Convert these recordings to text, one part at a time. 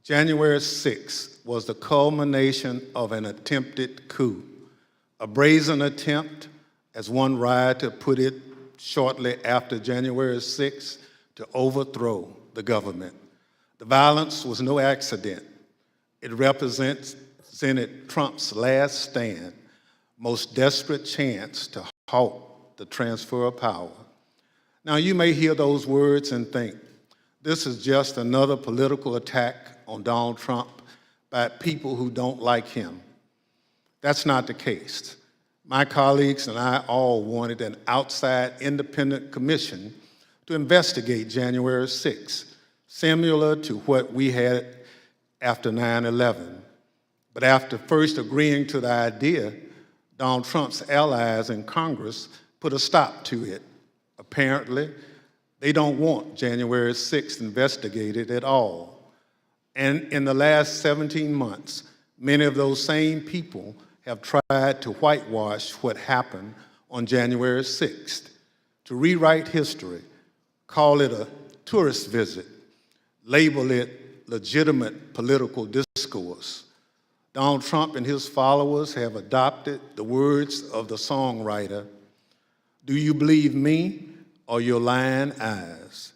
January 6th was the culmination of an attempted coup, a brazen attempt, as one writer put it shortly after January 6th, to overthrow the government. The violence was no accident. It represented Trump's last stand, most desperate chance to halt the transfer of power. Now, you may hear those words and think, this is just another political attack on Donald Trump by people who don't like him. That's not the case. My colleagues and I all wanted an outside independent commission to investigate January 6th, similar to what we had after 9/11. But after first agreeing to the idea, Donald Trump's allies in Congress put a stop to it. Apparently, they don't want January 6th investigated at all. And in the last 17 months, many of those same people have tried to whitewash what happened on January 6th, to rewrite history, call it a tourist visit, label it legitimate political discourse. Donald Trump and his followers have adopted the words of the songwriter, "Do you believe me or your lying eyes?"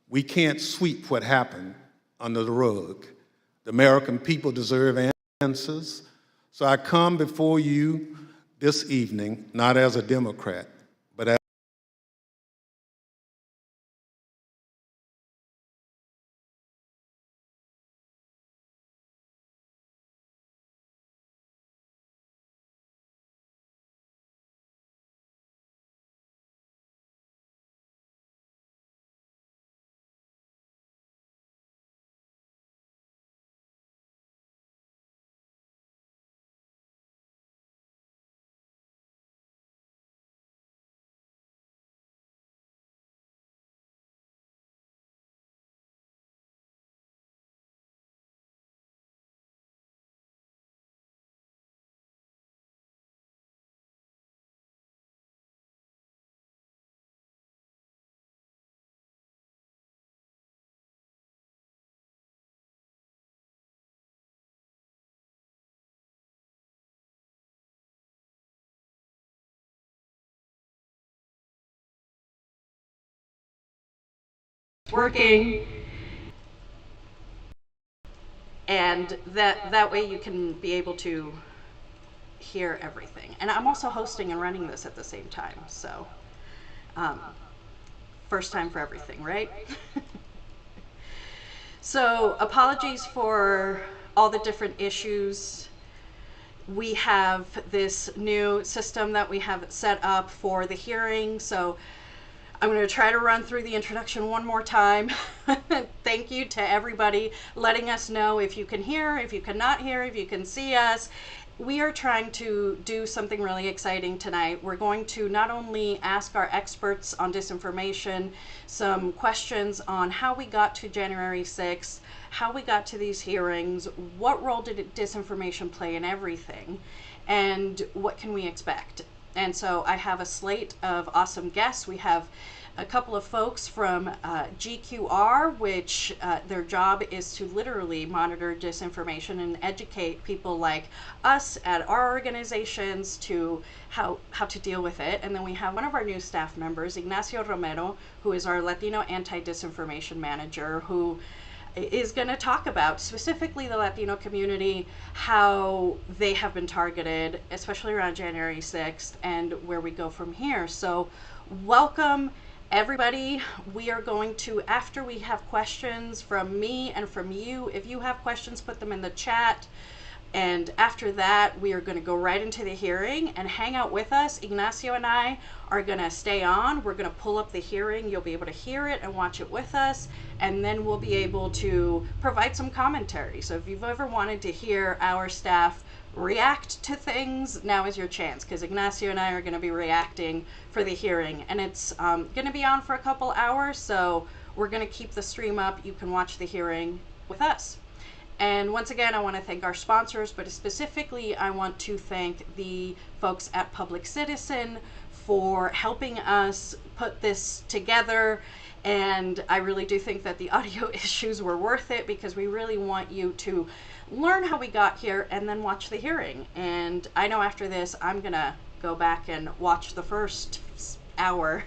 We can't sweep what happened under the rug. The American people deserve answers. So I come before you this evening, not as a Democrat, but as working, and that way you can be able to hear everything. And I'm also hosting and running this at the same time, so first time for everything, right? So apologies for all the different issues. We have this new system that we have set up for the hearing, so I'm going to try to run through the introduction one more time. Thank you to everybody letting us know if you can hear, if you cannot hear, if you can see us. We are trying to do something really exciting tonight. We're going to not only ask our experts on disinformation some questions on how we got to January 6th, how we got to these hearings, what role did disinformation play in everything, and what can we expect. And so I have a slate of awesome guests. We have a couple of folks from GQR, which their job is to literally monitor disinformation and educate people like us at our organizations to how to deal with it. And then we have one of our new staff members, Ignacio Romero, who is our Latino anti-disinformation manager, who is going to talk about specifically the Latino community, how they have been targeted, especially around January 6th, and where we go from here. So welcome, everybody. We are going to, after we have questions from me and from you, if you have questions, put them in the chat. And after that, we are going to go right into the hearing and hang out with us. Ignacio and I are going to stay on. We're going to pull up the hearing. You'll be able to hear it and watch it with us. And then we'll be able to provide some commentary. So if you've ever wanted to hear our staff react to things, now is your chance, because Ignacio and I are going to be reacting for the hearing. And it's going to be on for a couple hours. So we're going to keep the stream up. You can watch the hearing with us. And once again, I want to thank our sponsors, but specifically, I want to thank the folks at Public Citizen for helping us put this together And I really do think that the audio issues were worth it, because we really want you to learn how we got here and then watch the hearing. And I know after this, I'm going to go back and watch the first hour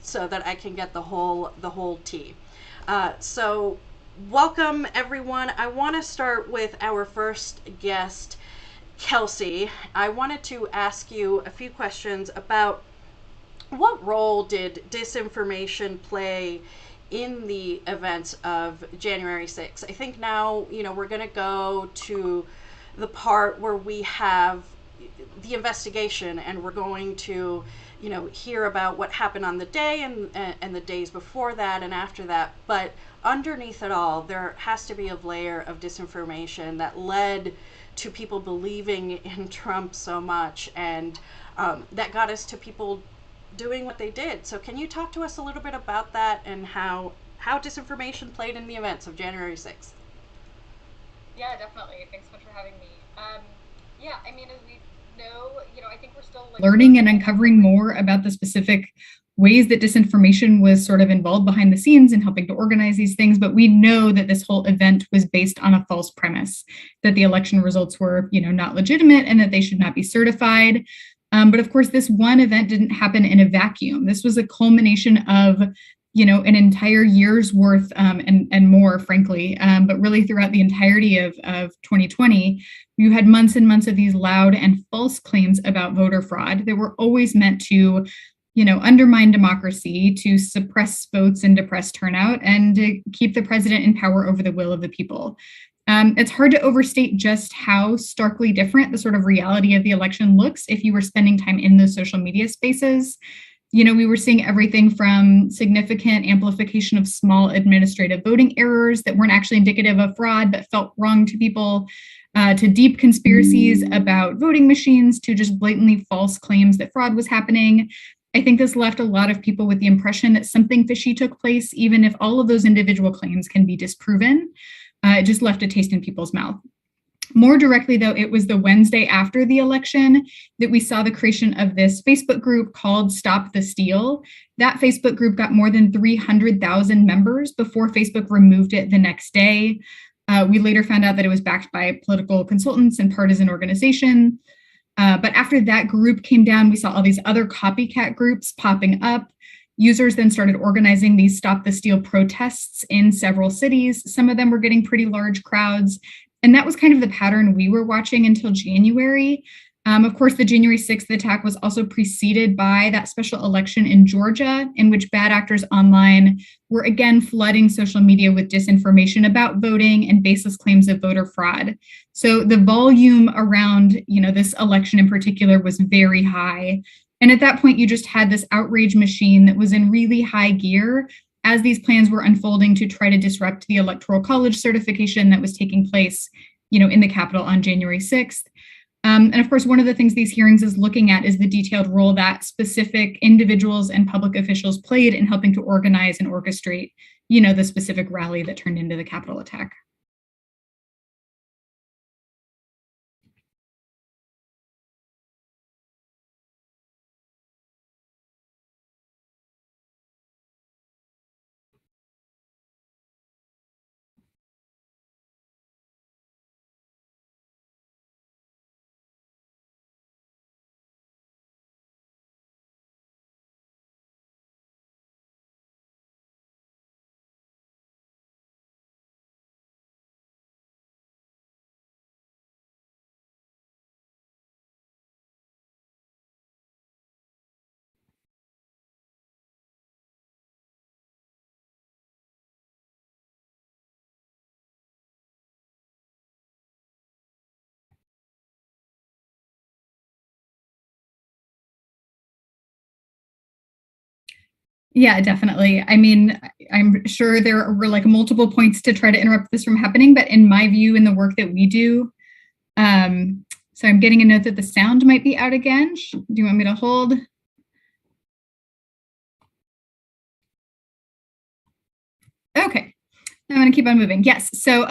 so that I can get the whole tea. So welcome everyone. I want to start with our first guest, Kelsey. I wanted to ask you a few questions about what role did disinformation play in the events of January 6th? I think now, we're going to go to the part where we have the investigation, and we're going to, hear about what happened on the day and the days before that and after that. But underneath it all, there has to be a layer of disinformation that led to people believing in Trump so much, and that got us to people doing what they did. So can you talk to us a little bit about that and how disinformation played in the events of January 6th? Yeah, definitely. Thanks so much for having me. Yeah, I mean, as we know, I think we're still learning and uncovering more about the specific ways that disinformation was sort of involved behind the scenes and helping to organize these things. But we know that this whole event was based on a false premise, that the election results were, not legitimate and that they should not be certified. But of course, this one event didn't happen in a vacuum. This was a culmination of, an entire year's worth and more, frankly, but really throughout the entirety of 2020, you had months and months of these loud and false claims about voter fraud that were always meant to, undermine democracy, to suppress votes and depress turnout, and to keep the president in power over the will of the people. It's hard to overstate just how starkly different the sort of reality of the election looks if you were spending time in those social media spaces. We were seeing everything from significant amplification of small administrative voting errors that weren't actually indicative of fraud but felt wrong to people, to deep conspiracies about voting machines, to just blatantly false claims that fraud was happening. I think this left a lot of people with the impression that something fishy took place, even if all of those individual claims can be disproven. It just left a taste in people's mouth. More directly, though, it was the Wednesday after the election that we saw the creation of this Facebook group called Stop the Steal. That Facebook group got more than 300,000 members before Facebook removed it the next day. We later found out that it was backed by political consultants and partisan organization. But after that group came down, we saw all these other copycat groups popping up. Users then started organizing these Stop the Steal protests in several cities. Some of them were getting pretty large crowds. And that was kind of the pattern we were watching until January. Of course, the January 6th attack was also preceded by that special election in Georgia, in which bad actors online were again flooding social media with disinformation about voting and baseless claims of voter fraud. So the volume around, this election in particular was very high. And at that point, you just had this outrage machine that was in really high gear as these plans were unfolding to try to disrupt the Electoral College certification that was taking place, in the Capitol on January 6th. And of course, one of the things these hearings is looking at is the detailed role that specific individuals and public officials played in helping to organize and orchestrate, the specific rally that turned into the Capitol attack. Yeah, definitely. I mean, I'm sure there were like multiple points to try to interrupt this from happening, but in my view, in the work that we do, so I'm getting a note that the sound might be out again. Do you want me to hold? Okay, I'm going to keep on moving. Yes. So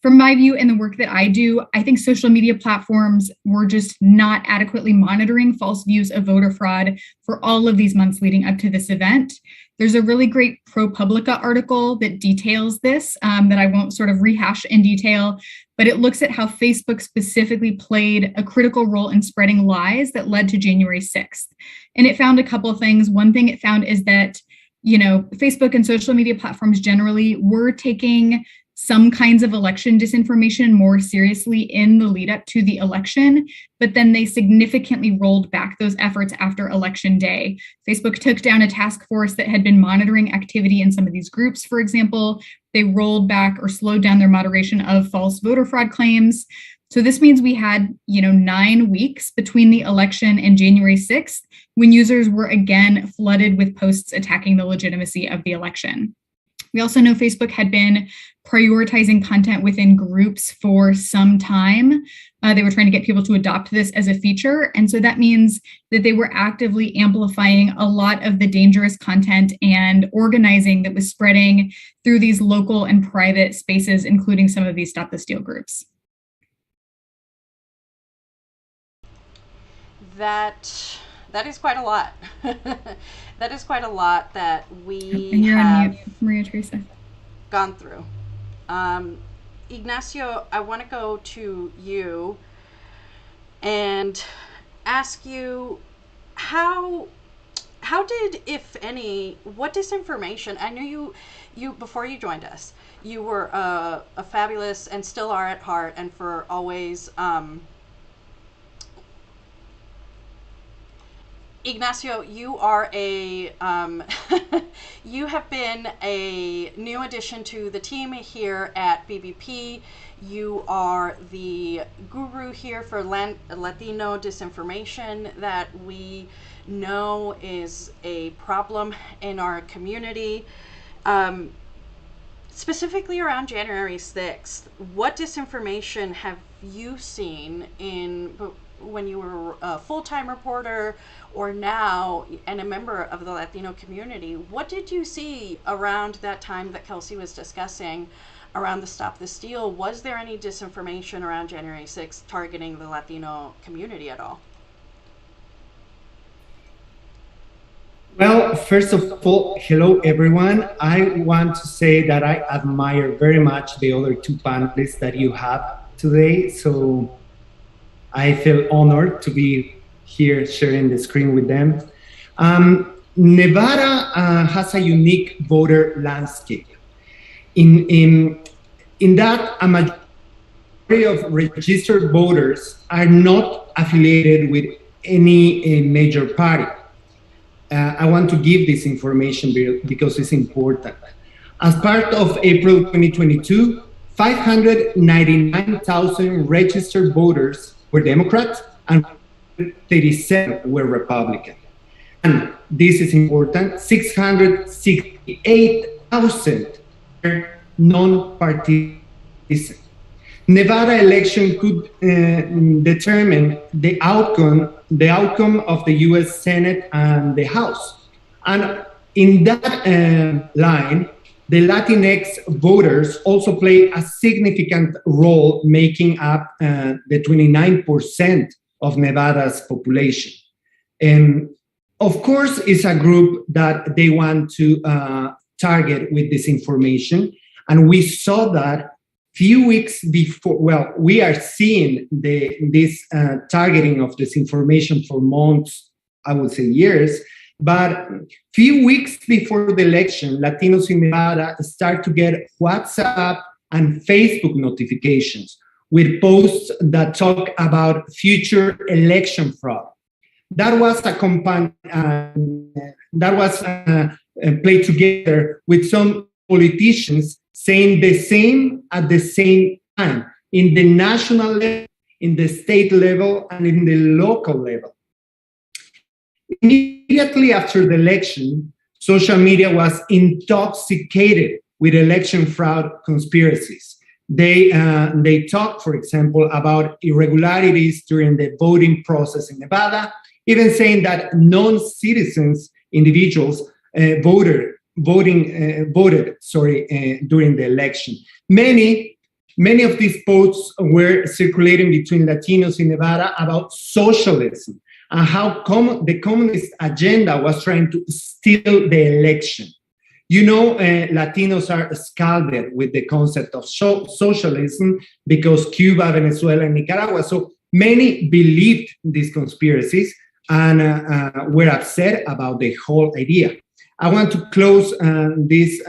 from my view and the work that I do, I think social media platforms were just not adequately monitoring false views of voter fraud for all of these months leading up to this event. There's a really great ProPublica article that details this that I won't sort of rehash in detail, but it looks at how Facebook specifically played a critical role in spreading lies that led to January 6th. And it found a couple of things. One thing it found is that, Facebook and social media platforms generally were taking some kinds of election disinformation more seriously in the lead up to the election, but then they significantly rolled back those efforts after Election Day. Facebook took down a task force that had been monitoring activity in some of these groups, for example. They rolled back or slowed down their moderation of false voter fraud claims. So this means we had, 9 weeks between the election and January 6th when users were again flooded with posts attacking the legitimacy of the election. We also know Facebook had been prioritizing content within groups for some time. They were trying to get people to adopt this as a feature. And so that means that they were actively amplifying a lot of the dangerous content and organizing that was spreading through these local and private spaces, including some of these Stop the Steal groups. That is quite a lot. That is quite a lot that we And you're have on mute, Maria Teresa. gone through. Ignacio, I want to go to you and ask you how did, if any, what disinformation? I knew you before you joined us, you were a fabulous and still are at heart and for always. Ignacio, you are a you have been a new addition to the team here at BBP. You are the guru here for Latino disinformation that we know is a problem in our community. Specifically around January 6th, what disinformation have you seen when you were a full-time reporter or now and a member of the Latino community? What did you see around that time that Kelsey was discussing around the Stop the Steal? Was there any disinformation around January 6th targeting the Latino community at all? Well, first of all, hello everyone. I want to say that I admire very much the other two panelists that you have today. So I feel honored to be here sharing the screen with them. Nevada has a unique voter landscape. In that, a majority of registered voters are not affiliated with any major party. I want to give this information because it's important. As part of April 2022, 599,000 registered voters were Democrats and 37 were Republican. And this is important, 668,000 were non-partisan. Nevada election could determine the outcome of the US Senate and the House. And in that line, the Latinx voters also play a significant role, making up the 29% of Nevada's population. And of course, it's a group that they want to target with disinformation. And we saw that few weeks before, well, we are seeing this targeting of disinformation for months, I would say years, but few weeks before the election, Latinos in Nevada start to get WhatsApp and Facebook notifications with posts that talk about future election fraud. That was played together with some politicians saying the same at the same time in the national level, in the state level, and in the local level. Immediately after the election, social media was intoxicated with election fraud conspiracies. They talked, for example, about irregularities during the voting process in Nevada, even saying that non-citizens individuals voted during the election. Many of these posts were circulating between Latinos in Nevada about socialism and how the communist agenda was trying to steal the election. You know, Latinos are scalded with the concept of socialism because Cuba, Venezuela, and Nicaragua. So many believed these conspiracies and were upset about the whole idea. I want to close this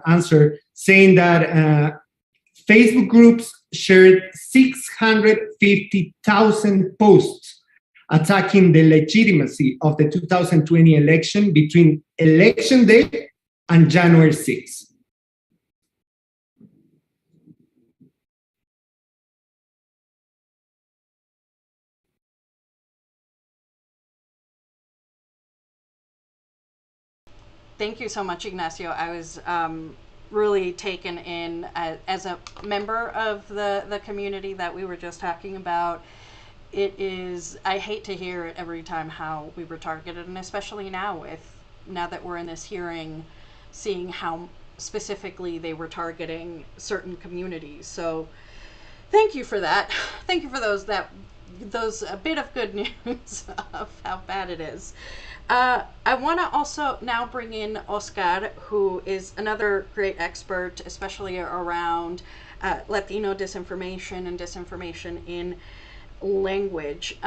answer saying that Facebook groups shared 650,000 posts attacking the legitimacy of the 2020 election between election day and January 6th. Thank you so much, Ignacio. I was really taken in as a member of the community that we were just talking about. It is, I hate to hear it every time how we were targeted, and especially now that we're in this hearing, seeing how specifically they were targeting certain communities. So thank you for that. Thank you for those a bit of good news of how bad it is. I want to also now bring in Oscar, who is another great expert, especially around Latino disinformation and disinformation in language.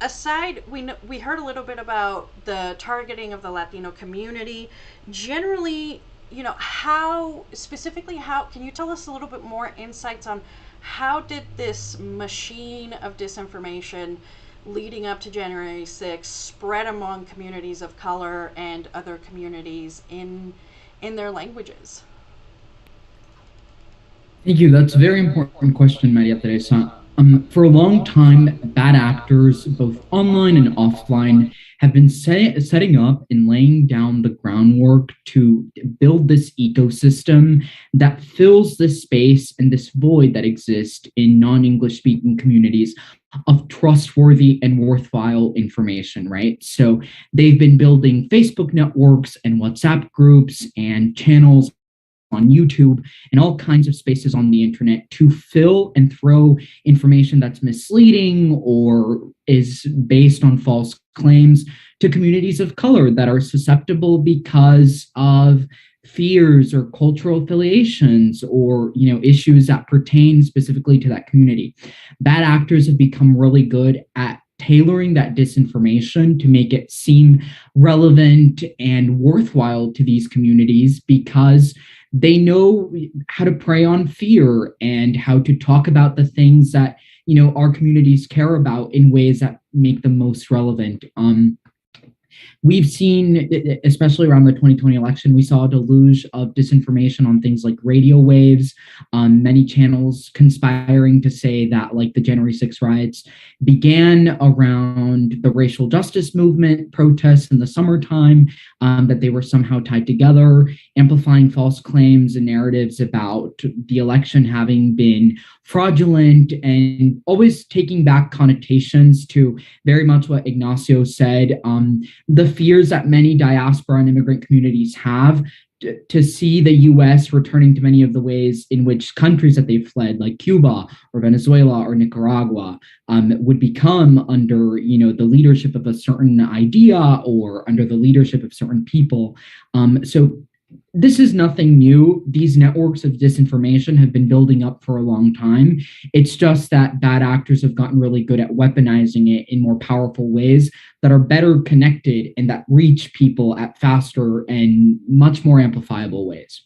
Aside, we heard a little bit about the targeting of the Latino community. Generally, how can you tell us a little bit more insights on how did this machine of disinformation leading up to January 6th spread among communities of color and other communities in their languages? Thank you. That's a very important question, Maria Teresa. For a long time, bad actors, both online and offline, have been setting up and laying down the groundwork to build this ecosystem that fills this space and this void that exists in non-English speaking communities of trustworthy and worthwhile information, right? So they've been building Facebook networks and WhatsApp groups and channels on YouTube and all kinds of spaces on the internet to fill and throw information that's misleading or is based on false claims to communities of color that are susceptible because of fears or cultural affiliations or issues that pertain specifically to that community. Bad actors have become really good at tailoring that disinformation to make it seem relevant and worthwhile to these communities because they know how to prey on fear and how to talk about the things that our communities care about in ways that make them most relevant. We've seen, especially around the 2020 election, we saw a deluge of disinformation on things like radio waves, many channels conspiring to say that like the January 6th riots began around the racial justice movement protests in the summertime, that they were somehow tied together, amplifying false claims and narratives about the election having been fraudulent, and always taking back connotations to very much what Ignacio said, the fears that many diaspora and immigrant communities have to see the U.S. returning to many of the ways in which countries that they've fled, like Cuba or Venezuela or Nicaragua, would become under, the leadership of a certain idea or under the leadership of certain people. So this is nothing new. These networks of disinformation have been building up for a long time. It's just that bad actors have gotten really good at weaponizing it in more powerful ways that are better connected and that reach people at faster and much more amplifiable ways.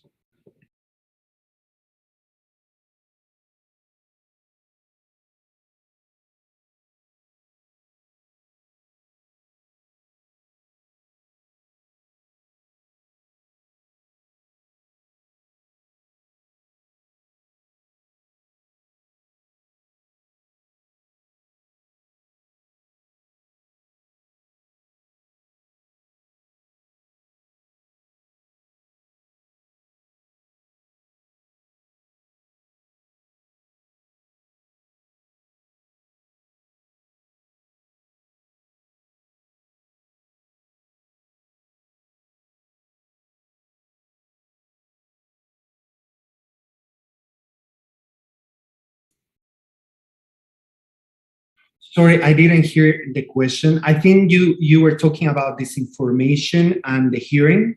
Sorry, I didn't hear the question. I think you were talking about disinformation and the hearing,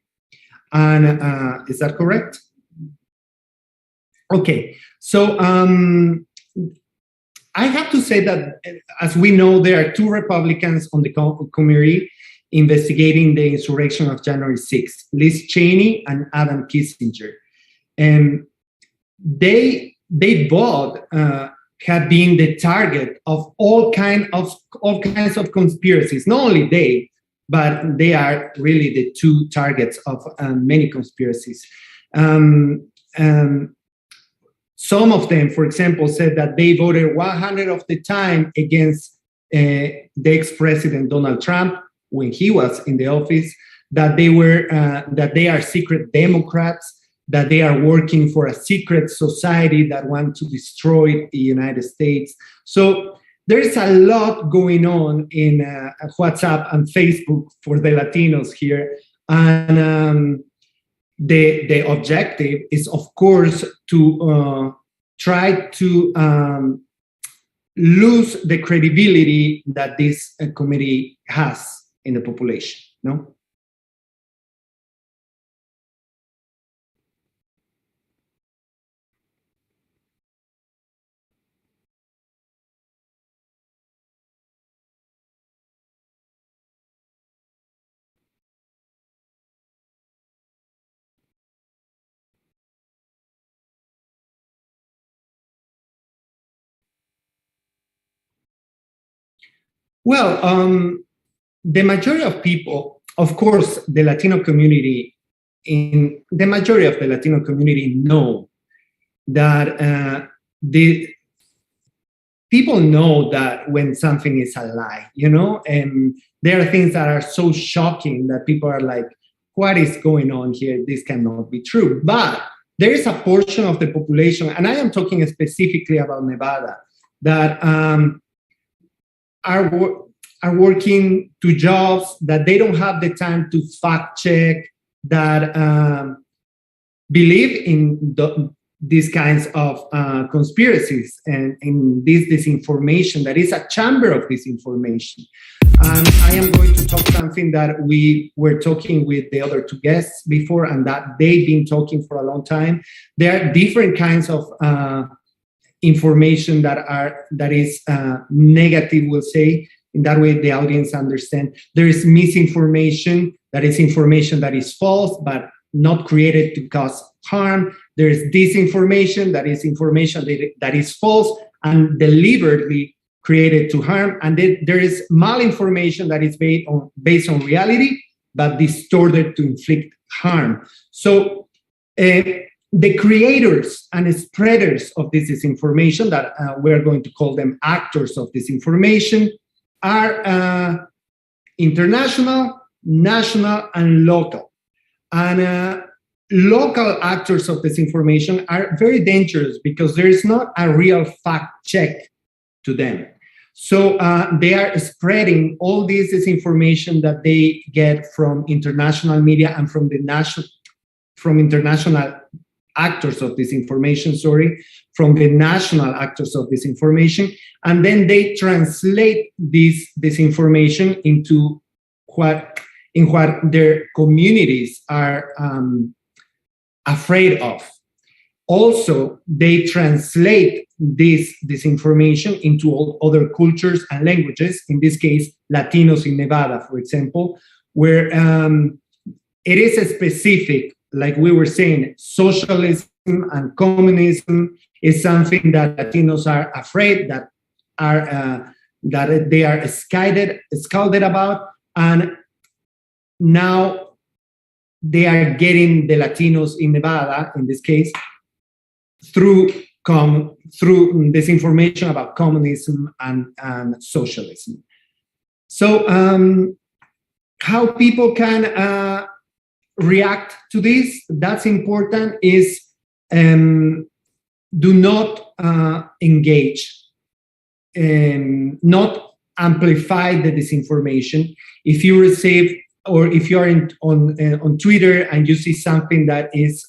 and is that correct? Okay, so I have to say that, as we know, there are two Republicans on the committee investigating the insurrection of January 6th, Liz Cheney and Adam Kinzinger. And they both have been the target of all kinds of conspiracies. Not only they, but they are really the two targets of many conspiracies. Some of them, for example, said that they voted 100 of the time against the ex-president Donald Trump when he was in the office, that they are secret Democrats, that they are working for a secret society that wants to destroy the United States. So there's a lot going on in WhatsApp and Facebook for the Latinos here. And the objective is, of course, to try to lose the credibility that this committee has in the population, no? Well, the majority of people, of course, the Latino community, the majority of the Latino community know that the people know that when something is a lie, you know, and there are things that are so shocking that people are like, what is going on here? This cannot be true. But there is a portion of the population, and I am talking specifically about Nevada, that are working two jobs, that they don't have the time to fact check, that believe in these kinds of conspiracies and in this disinformation, that is a chamber of disinformation. I am going to talk something that we were talking with the other two guests before, and that they've been talking for a long time. There are different kinds of information that is negative, we'll say. In that way, the audience understand. There is misinformation, that is information that is false, but not created to cause harm. There is disinformation, that is information that is false and deliberately created to harm. And then there is malinformation that is based on reality, but distorted to inflict harm. So the creators and spreaders of this disinformation, that we're going to call them actors of disinformation, are international, national, and local. And local actors of disinformation are very dangerous because there is not a real fact check to them. So they are spreading all this disinformation that they get from international media and from international actors of disinformation, from the national actors of disinformation, and then they translate this disinformation into what their communities are afraid of. Also, they translate this disinformation into all other cultures and languages, in this case, Latinos in Nevada, for example, where it is a specific, like we were saying, socialism and communism is something that Latinos are afraid, that they are scalded about, and now they are getting the Latinos in Nevada, in this case, through disinformation about communism and socialism. So how people can react to this, that's important, is do not engage, not amplify the disinformation. If you receive, or if you are on Twitter and you see something that is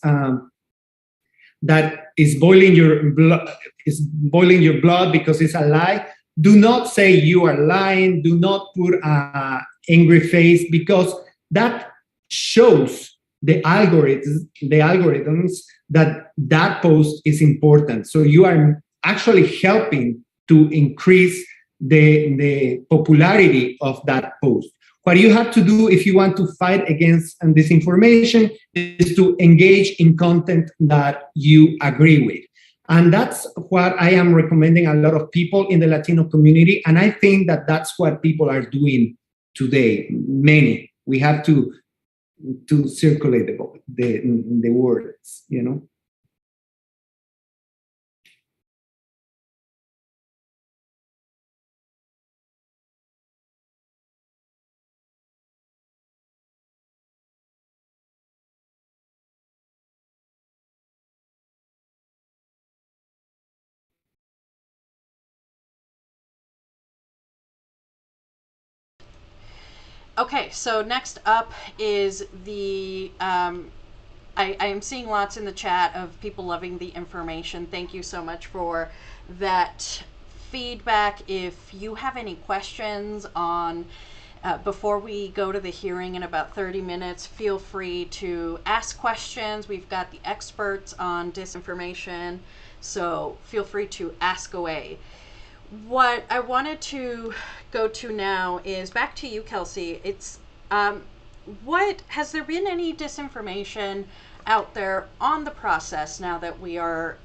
boiling your blood because it's a lie, do not say you are lying, do not put a angry face, because that shows the algorithms that that post is important. So you are actually helping to increase the popularity of that post. What you have to do if you want to fight against disinformation is to engage in content that you agree with. And that's what I am recommending a lot of people in the Latino community. And I think that that's what people are doing today. Many. We have to circulate the words, you know. Okay, so next up is the I am seeing lots in the chat of people loving the information. Thank you so much for that feedback. If you have any questions on before we go to the hearing in about 30 minutes, feel free to ask questions. We've got the experts on disinformation, so feel free to ask away. What I wanted to go to now is back to you, Kelsey. It's what has there been any disinformation out there on the process now that we are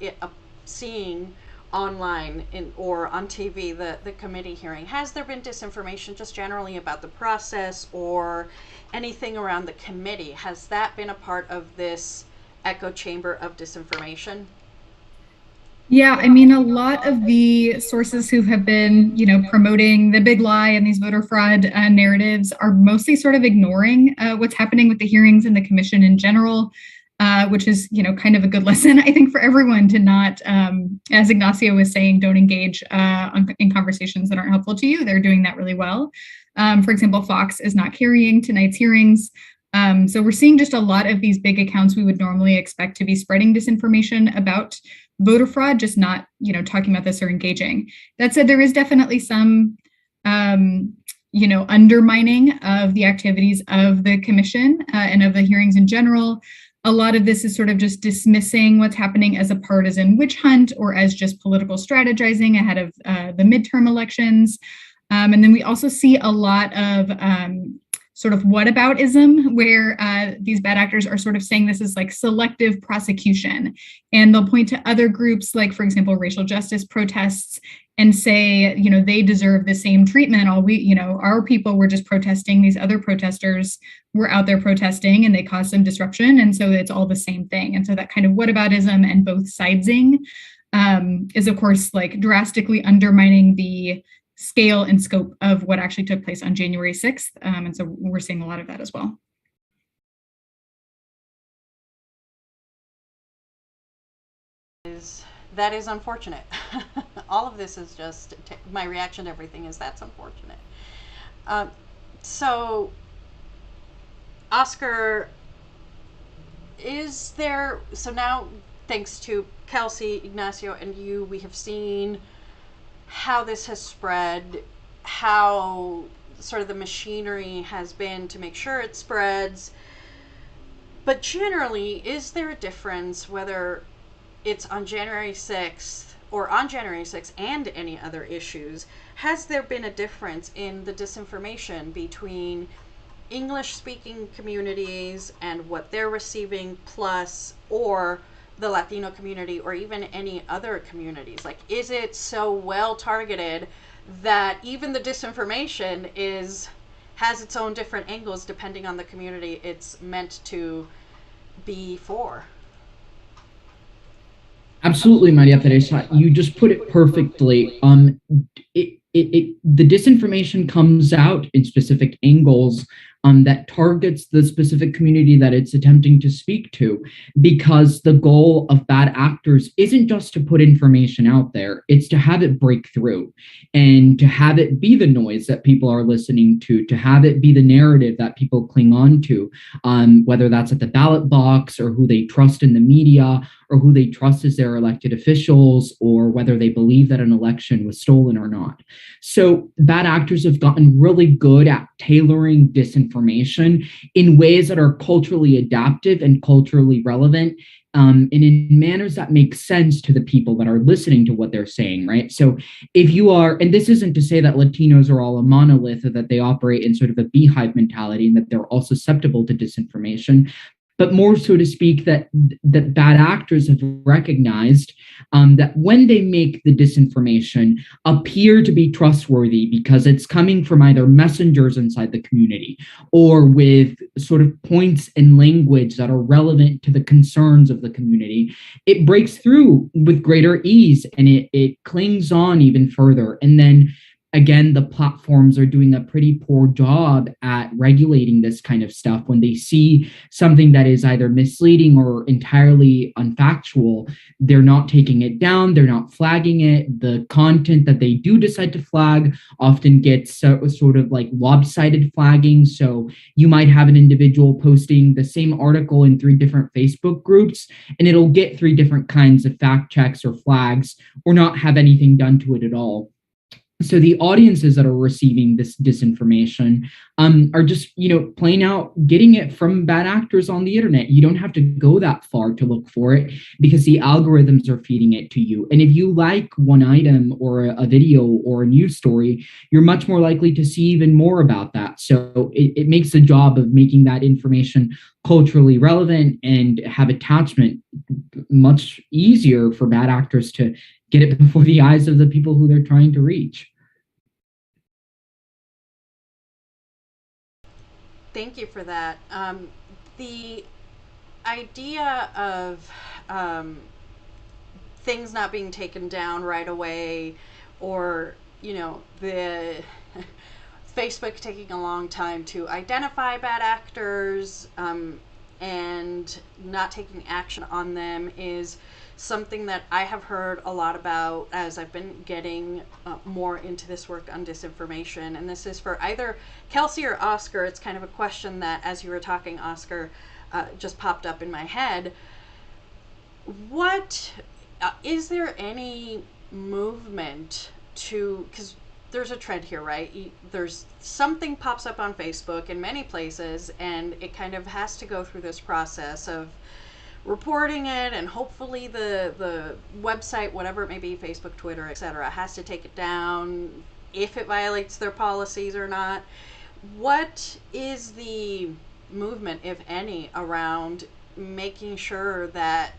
seeing online or on TV the committee hearing? Has there been disinformation just generally about the process or anything around the committee? Has that been a part of this echo chamber of disinformation? Yeah, I mean, a lot of the sources who have been, promoting the big lie and these voter fraud narratives are mostly sort of ignoring what's happening with the hearings and the commission in general, which is, kind of a good lesson, I think, for everyone to not, as Ignacio was saying, don't engage in conversations that aren't helpful to you. They're doing that really well. For example, Fox is not carrying tonight's hearings. So we're seeing just a lot of these big accounts we would normally expect to be spreading disinformation about voter fraud, just not, talking about this or engaging. That said, there is definitely some, undermining of the activities of the commission and of the hearings in general. A lot of this is sort of just dismissing what's happening as a partisan witch hunt or as just political strategizing ahead of the midterm elections. And then we also see a lot of sort of whataboutism, where these bad actors are sort of saying this is like selective prosecution. And they'll point to other groups, like, for example, racial justice protests, and say, they deserve the same treatment. Our people were just protesting. These other protesters were out there protesting and they caused some disruption. And so it's all the same thing. And so that kind of whataboutism and both sidesing is, of course, like drastically undermining the scale and scope of what actually took place on January 6th. And so we're seeing a lot of that as well. That is unfortunate. All of this is just, my reaction to everything is that's unfortunate. So, Oscar, so now, thanks to Kelsey, Ignacio, and you, we have seen how this has spread, how sort of the machinery has been to make sure it spreads. But generally, is there a difference whether it's on January 6th or on January 6th and any other issues? Has there been a difference in the disinformation between English-speaking communities and what they're receiving, plus, or the Latino community, or even any other communities? Like, is it so well targeted that even the disinformation has its own different angles depending on the community it's meant to be for? Absolutely, Maria Teresa. You just put it perfectly. The disinformation comes out in specific angles that targets the specific community that it's attempting to speak to, because the goal of bad actors isn't just to put information out there, it's to have it break through and to have it be the noise that people are listening to have it be the narrative that people cling on to, whether that's at the ballot box or who they trust in the media or who they trust as their elected officials, or whether they believe that an election was stolen or not. So bad actors have gotten really good at tailoring disinformation in ways that are culturally adaptive and culturally relevant, and in manners that make sense to the people that are listening to what they're saying, right? So if you are, and this isn't to say that Latinos are all a monolith or that they operate in sort of a beehive mentality and that they're all susceptible to disinformation, but more so to speak that bad actors have recognized that when they make the disinformation appear to be trustworthy because it's coming from either messengers inside the community or with sort of points and language that are relevant to the concerns of the community, it breaks through with greater ease and it clings on even further. And then again, the platforms are doing a pretty poor job at regulating this kind of stuff. When they see something that is either misleading or entirely unfactual, they're not taking it down, they're not flagging it. The content that they do decide to flag often gets sort of like lopsided flagging. So you might have an individual posting the same article in 3 different Facebook groups, and it'll get 3 different kinds of fact checks or flags, or not have anything done to it at all. So the audiences that are receiving this disinformation are just, plain out getting it from bad actors on the internet. You don't have to go that far to look for it because the algorithms are feeding it to you. And if you like one item or a video or a news story, you're much more likely to see even more about that. So it makes the job of making that information culturally relevant and have attachment much easier for bad actors to get it before the eyes of the people who they're trying to reach. Thank you for that. The idea of things not being taken down right away, or the Facebook taking a long time to identify bad actors and not taking action on them, is something that I have heard a lot about as I've been getting more into this work on disinformation. And this is for either Kelsey or Oscar. It's kind of a question that, as you were talking, Oscar, just popped up in my head. What is there any movement to, because there's a trend here, right? There's something pops up on Facebook in many places, and it kind of has to go through this process of reporting it, and hopefully the website, whatever it may be, Facebook, Twitter, etc., has to take it down if it violates their policies or not. What is the movement, if any, around making sure that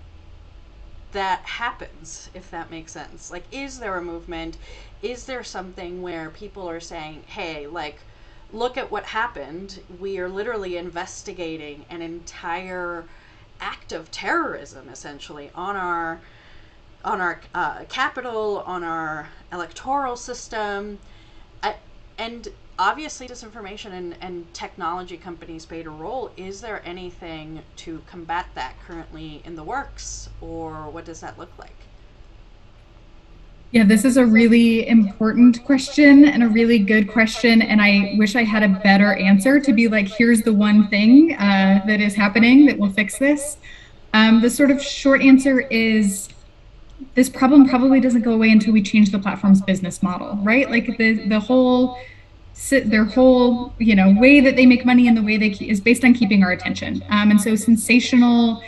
that happens, if that makes sense? Like, is there a movement? Is there something where people are saying, hey, like, look at what happened. We are literally investigating an entire act of terrorism, essentially, on our capital, on our electoral system, and obviously disinformation and technology companies played a role. Is there anything to combat that currently in the works, or what does that look like? Yeah, this is a really important question and a really good question. And I wish I had a better answer to be like, here's the one thing that is happening that will fix this. The sort of short answer is this problem probably doesn't go away until we change the platform's business model, right? Like their whole way that they make money and the way they is based on keeping our attention. And so sensational,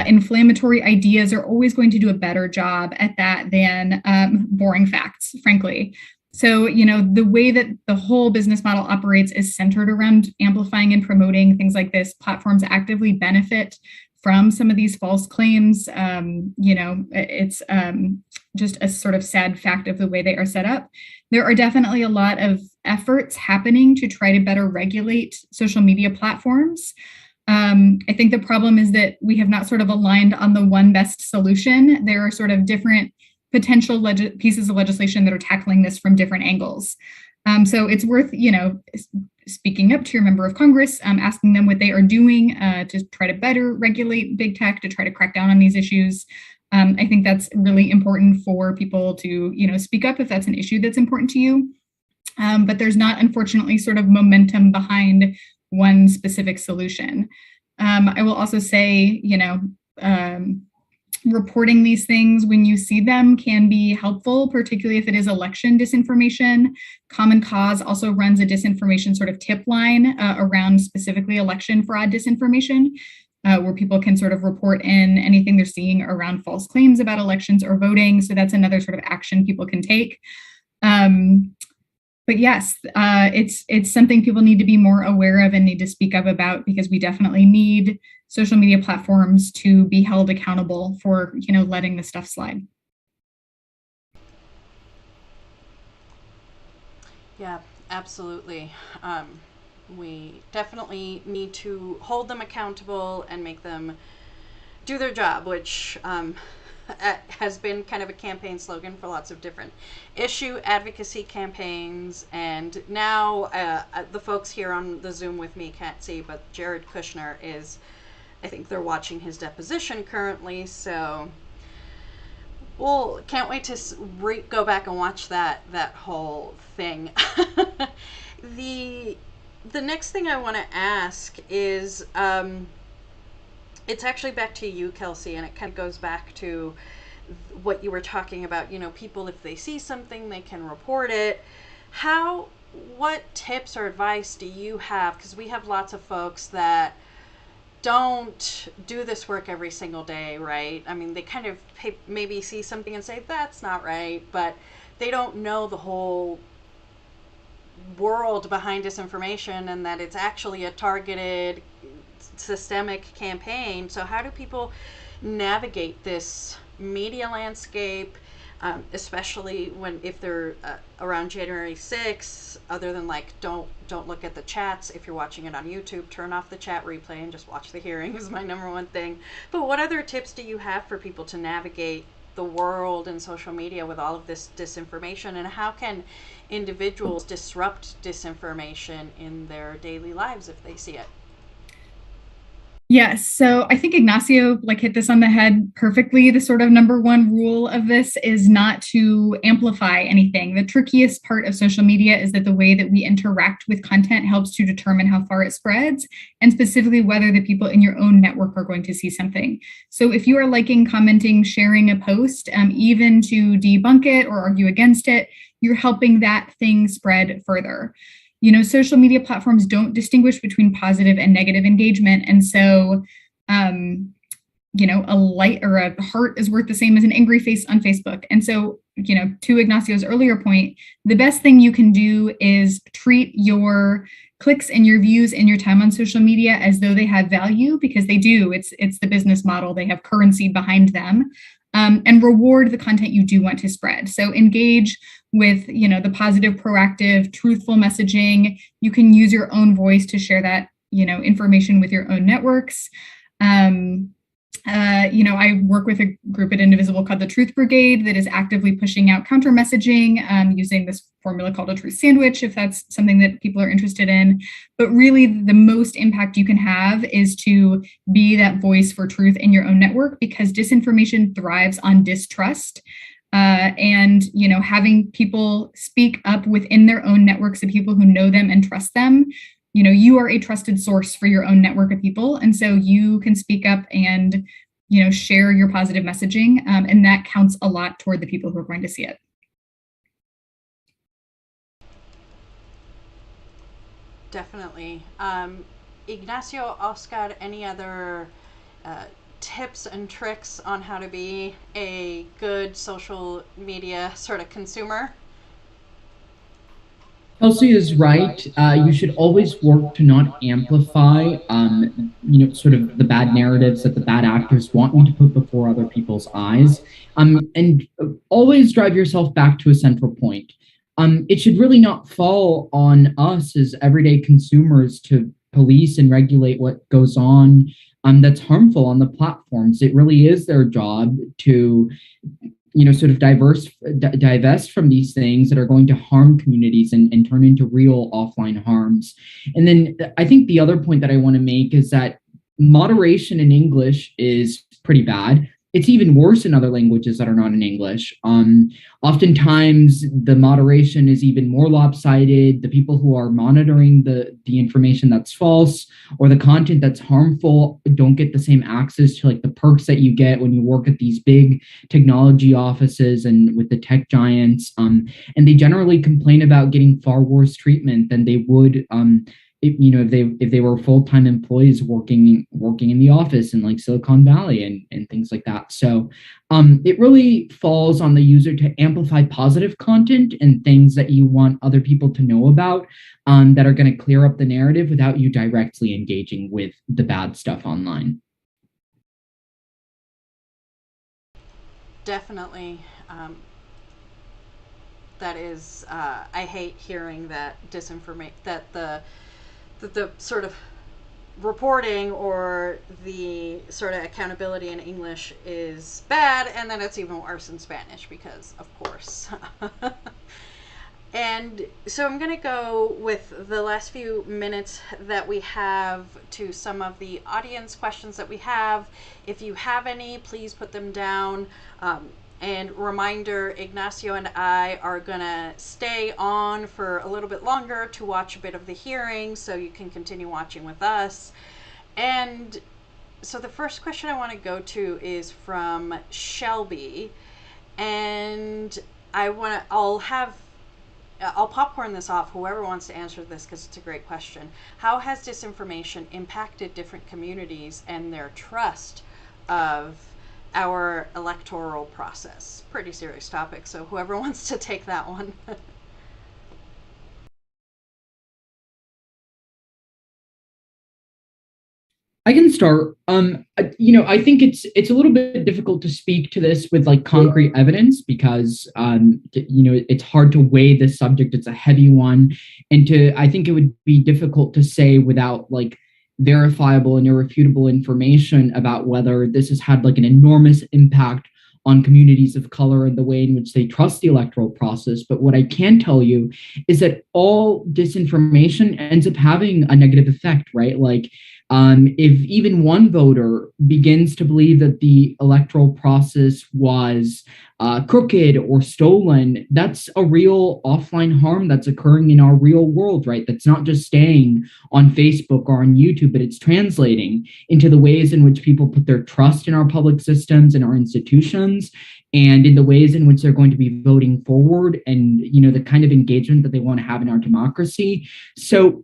inflammatory ideas are always going to do a better job at that than boring facts, frankly. So, the way that the whole business model operates is centered around amplifying and promoting things like this. Platforms actively benefit from some of these false claims. It's just a sort of sad fact of the way they are set up. There are definitely a lot of efforts happening to try to better regulate social media platforms. I think the problem is that we have not sort of aligned on the one best solution. There are sort of different potential pieces of legislation that are tackling this from different angles. So it's worth, speaking up to your member of Congress, asking them what they are doing to try to better regulate big tech, to try to crack down on these issues. I think that's really important for people to, speak up if that's an issue that's important to you. But there's not, unfortunately, sort of momentum behind one specific solution. I will also say, reporting these things when you see them can be helpful, particularly if it is election disinformation. Common Cause also runs a disinformation sort of tip line around specifically election fraud disinformation, where people can sort of report in anything they're seeing around false claims about elections or voting. So that's another sort of action people can take. But yes, it's something people need to be more aware of and need to speak up about, because we definitely need social media platforms to be held accountable for, letting this stuff slide. Yeah, absolutely. We definitely need to hold them accountable and make them do their job, which has been kind of a campaign slogan for lots of different issue advocacy campaigns. And now the folks here on the Zoom with me can't see, but Jared Kushner is, I think they're watching his deposition currently, so well, can't wait to go back and watch that whole thing. the next thing I want to ask is it's actually back to you, Kelsey, and it kind of goes back to what you were talking about. People, if they see something, they can report it. What tips or advice do you have? Because we have lots of folks that don't do this work every single day, right? I mean, they kind of maybe see something and say, that's not right, but they don't know the whole world behind disinformation and that it's actually a targeted systemic campaign. So how do people navigate this media landscape, especially if they're around January 6th, other than don't look at the chats. If you're watching it on YouTube, turn off the chat replay and just watch the hearing is my number one thing. But what other tips do you have for people to navigate the world and social media with all of this disinformation, and how can individuals disrupt disinformation in their daily lives if they see it? Yes. So I think Ignacio hit this on the head perfectly. The sort of number one rule of this is not to amplify anything. The trickiest part of social media is that the way that we interact with content helps to determine how far it spreads, and specifically whether the people in your own network are going to see something. So if you are liking, commenting, sharing a post, even to debunk it or argue against it, you're helping that thing spread further. Social media platforms don't distinguish between positive and negative engagement. And so, a light or a heart is worth the same as an angry face on Facebook. And so, to Ignacio's earlier point, the best thing you can do is treat your clicks and your views and your time on social media as though they have value, because they do. It's the business model. They have currency behind them. And reward the content you do want to spread. So engage with, the positive, proactive, truthful messaging. You can use your own voice to share that, information with your own networks. I work with a group at Indivisible called the Truth Brigade that is actively pushing out counter messaging using this formula called a truth sandwich, if that's something that people are interested in. But really, the most impact you can have is to be that voice for truth in your own network, because disinformation thrives on distrust. And having people speak up within their own networks of people who know them and trust them. You are a trusted source for your own network of people. And so you can speak up and, share your positive messaging. And that counts a lot toward the people who are going to see it. Definitely. Ignacio, Oscar, any other tips and tricks on how to be a good social media sort of consumer? Kelsey is right. You should always work to not amplify, sort of the bad narratives that the bad actors want you to put before other people's eyes. And always drive yourself back to a central point. It should really not fall on us as everyday consumers to police and regulate what goes on that's harmful on the platforms. It really is their job to sort of divest from these things that are going to harm communities and turn into real offline harms. And then I think the other point that I want to make is that moderation in English is pretty bad. it's even worse in other languages that are not in English. Oftentimes, the moderation is even more lopsided. The people who are monitoring the information that's false or the content that's harmful don't get the same access to like the perks that you get when you work at these big technology offices and with the tech giants. And they generally complain about getting far worse treatment than they would if they were full-time employees working in the office in like Silicon Valley and things like that. So it really falls on the user to amplify positive content and things that you want other people to know about that are going to clear up the narrative without you directly engaging with the bad stuff online. Definitely. That is, I hate hearing that the sort of reporting or the sort of accountability in English is bad, and then it's even worse in Spanish because, of course. And so I'm going to go with the last few minutes that we have to some of the audience questions that we have. If you have any, please put them down. And reminder, Ignacio and I are going to stay on for a little bit longer to watch a bit of the hearing, so you can continue watching with us. And so the first question I want to go to is from Shelby. And I'll popcorn this off, whoever wants to answer this, because it's a great question. How has disinformation impacted different communities and their trust of our electoral process? Pretty serious topic, so whoever wants to take that one. I can start. I think it's a little bit difficult to speak to this with like concrete evidence because it's hard to weigh this subject. It's a heavy one, and I think it would be difficult to say without like verifiable and irrefutable information about whether this has had like an enormous impact on communities of color and the way in which they trust the electoral process. But what I can tell you is that all disinformation ends up having a negative effect, right? Like if even one voter begins to believe that the electoral process was crooked or stolen, that's a real offline harm that's occurring in our real world, right? That's not just staying on Facebook or on YouTube, but it's translating into the ways in which people put their trust in our public systems and our institutions, and in the ways in which they're going to be voting forward, and the kind of engagement that they want to have in our democracy. So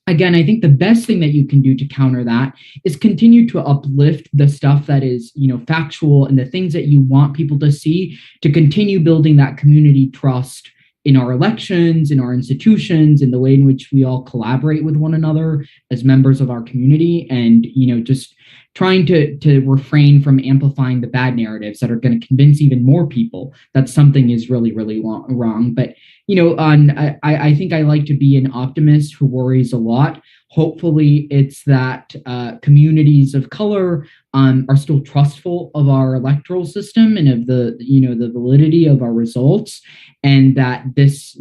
again, I think the best thing that you can do to counter that is continue to uplift the stuff that is, factual and the things that you want people to see, to continue building that community trust in our elections, in our institutions, in the way in which we all collaborate with one another as members of our community, and just trying to refrain from amplifying the bad narratives that are going to convince even more people that something is really, really wrong. But I think I like to be an optimist who worries a lot. Hopefully, it's that communities of color are still trustful of our electoral system and of the validity of our results, and that this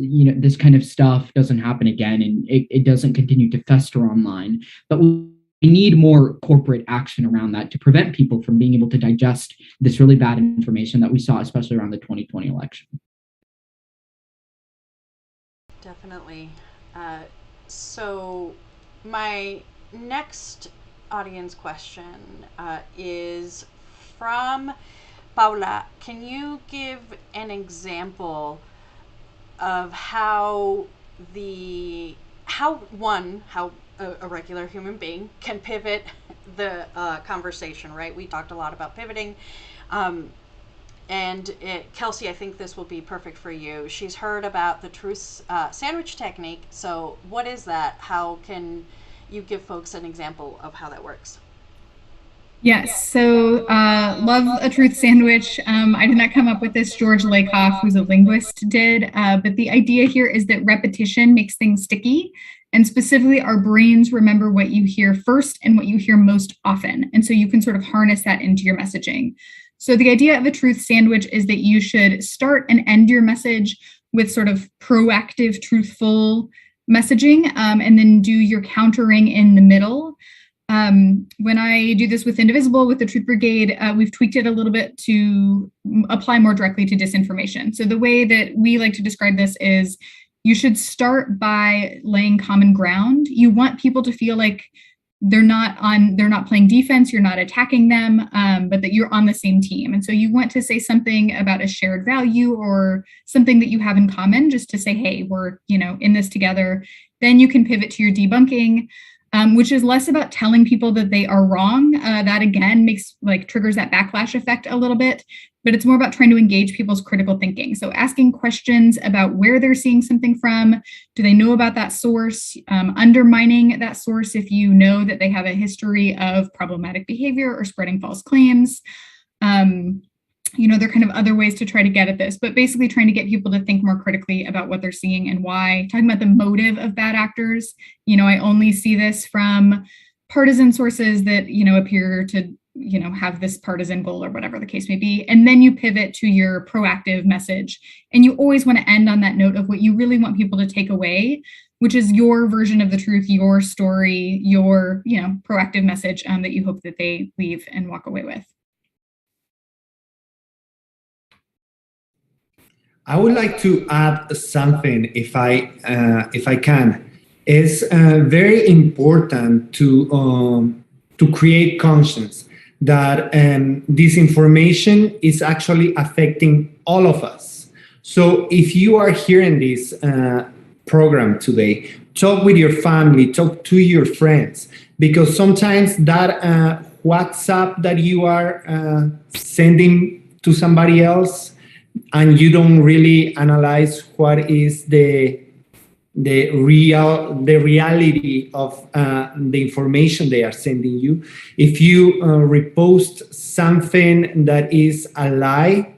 kind of stuff doesn't happen again, and it doesn't continue to fester online. But we need more corporate action around that to prevent people from being able to digest this really bad information that we saw, especially around the 2020 election. Definitely. So my next audience question is from Paula. Can you give an example of how a regular human being can pivot the conversation, right? We talked a lot about pivoting. And Kelsey, I think this will be perfect for you. She's heard about the truth sandwich technique. So what is that? How can you give folks an example of how that works? Yes, so love a truth sandwich. I did not come up with this. George Lakoff, who's a linguist, did. But the idea here is that repetition makes things sticky. And specifically, our brains remember what you hear first and what you hear most often. And so you can sort of harness that into your messaging. So the idea of a truth sandwich is that you should start and end your message with sort of proactive, truthful messaging, and then do your countering in the middle. When I do this with Indivisible, with the Truth Brigade, we've tweaked it a little bit to apply more directly to disinformation. So the way that we like to describe this is you should start by laying common ground. You want people to feel like they're not playing defense, you're not attacking them, but that you're on the same team. And so you want to say something about a shared value or something that you have in common, just to say, hey, we're, in this together. Then you can pivot to your debunking, which is less about telling people that they are wrong. That again triggers that backlash effect a little bit, but it's more about trying to engage people's critical thinking. So asking questions about where they're seeing something from. Do they know about that source? Undermining that source if you know that they have a history of problematic behavior or spreading false claims. There are kind of other ways to try to get at this, but basically trying to get people to think more critically about what they're seeing and why. Talking about the motive of bad actors. I only see this from partisan sources that, appear to, have this partisan goal or whatever the case may be. And then you pivot to your proactive message. And you always want to end on that note of what you really want people to take away, which is your version of the truth, your story, your, proactive message that you hope that they leave and walk away with. I would like to add something, if I can. It's very important to create conscience that disinformation is actually affecting all of us. So if you are hearing this program today, talk with your family, talk to your friends, because sometimes that WhatsApp that you are sending to somebody else, and you don't really analyze what is the reality of the information they are sending you. If you repost something that is a lie,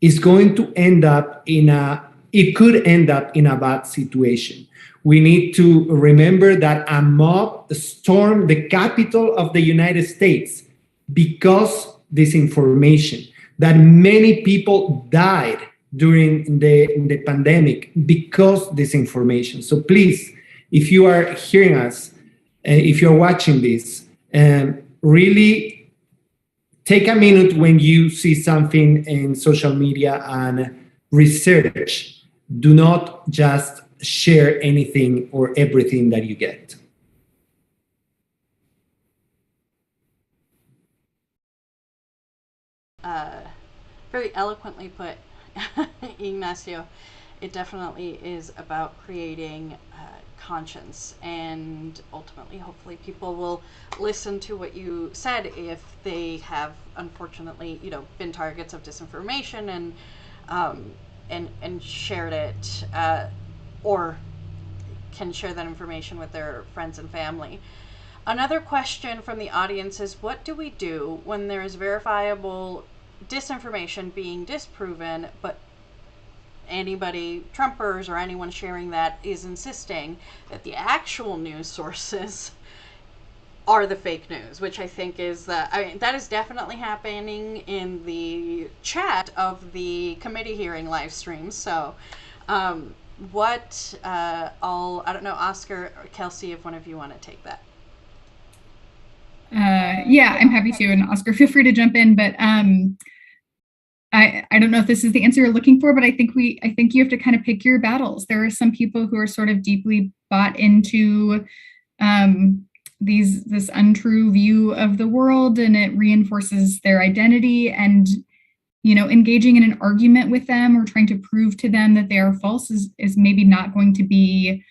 it's going to end up it could end up in a bad situation. We need to remember that a mob stormed the capital of the United States because disinformation, that many people died during the pandemic because disinformation. So please, if you are hearing us, if you're watching this, really take a minute when you see something in social media and research. Do not just share anything or everything that you get. Very eloquently put, Ignacio. It definitely is about creating conscience, and ultimately, hopefully, people will listen to what you said if they have, unfortunately, been targets of disinformation and shared it, or can share that information with their friends and family. Another question from the audience is, what do we do when there is verifiable disinformation being disproven, but anybody, Trumpers or anyone sharing that, is insisting that the actual news sources are the fake news, which I think is that is definitely happening in the chat of the committee hearing live streams. So I don't know, Oscar or Kelsey, if one of you want to take that. Yeah, I'm happy to. And Oscar, feel free to jump in. But I don't know if this is the answer you're looking for, but I think you have to kind of pick your battles. There are some people who are sort of deeply bought into this untrue view of the world, and it reinforces their identity. And engaging in an argument with them or trying to prove to them that they are false is maybe not going to be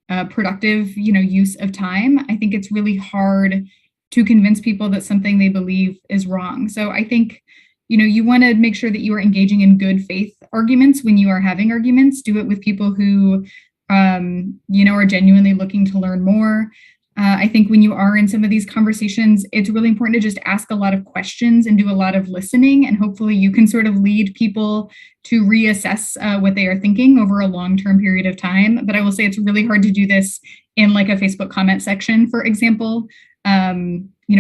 a productive use of time. I think it's really hard to convince people that something they believe is wrong. So I think, you want to make sure that you are engaging in good faith arguments when you are having arguments. Do it with people who, are genuinely looking to learn more. I think when you are in some of these conversations, it's really important to just ask a lot of questions and do a lot of listening. And hopefully you can sort of lead people to reassess what they are thinking over a long-term period of time. But I will say it's really hard to do this in like a Facebook comment section, for example.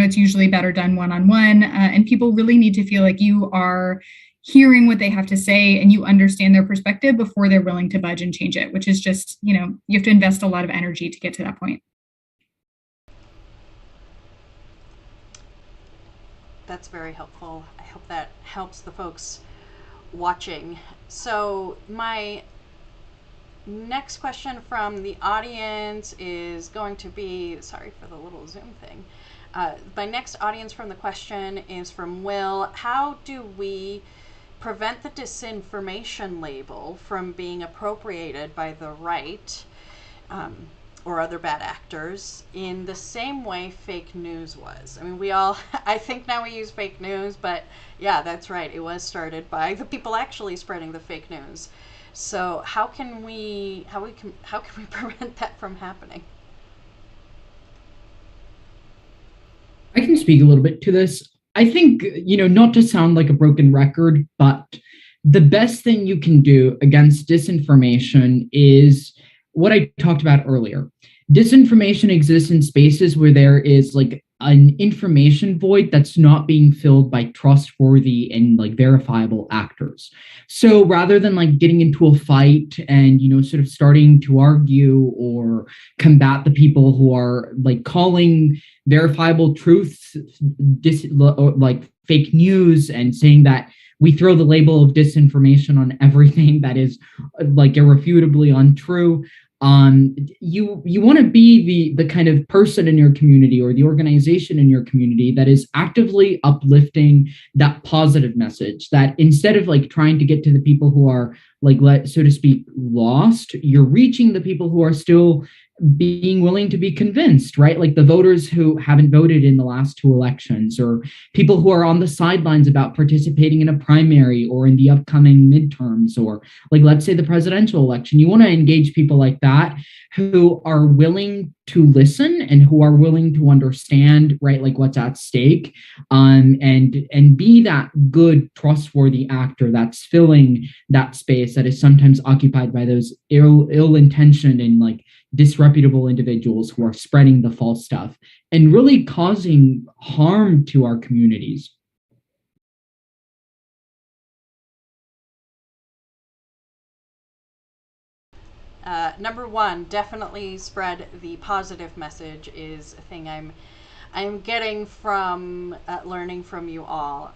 It's usually better done one-on-one, and people really need to feel like you are hearing what they have to say and you understand their perspective before they're willing to budge and change it, which is just, you have to invest a lot of energy to get to that point. that's very helpful. I hope that helps the folks watching. So my next question from the audience is going to be, sorry for the little Zoom thing. My next audience from the question is from Will. How do we prevent the disinformation label from being appropriated by the right or other bad actors in the same way fake news was? I mean, we all, I think now we use fake news, but yeah, that's right. It was started by the people actually spreading the fake news. So how can we prevent that from happening? I can speak a little bit to this. I think, not to sound like a broken record, but the best thing you can do against disinformation is what I talked about earlier. Disinformation exists in spaces where there is like an information void that's not being filled by trustworthy and like verifiable actors. So rather than like getting into a fight and, sort of starting to argue or combat the people who are like calling verifiable truths like fake news and saying that we throw the label of disinformation on everything that is like irrefutably untrue. You want to be the kind of person in your community or the organization in your community that is actively uplifting that positive message, that instead of like trying to get to the people who are like, so to speak, lost, you're reaching the people who are still being willing to be convinced, right? Like the voters who haven't voted in the last 2 elections, or people who are on the sidelines about participating in a primary or in the upcoming midterms, or like, let's say the presidential election. You want to engage people like that who are willing to listen and who are willing to understand, right? Like what's at stake, and be that good, trustworthy actor that's filling that space that is sometimes occupied by those ill-intentioned and like disreputable individuals who are spreading the false stuff and really causing harm to our communities. Number one, definitely spread the positive message is a thing I'm getting from learning from you all.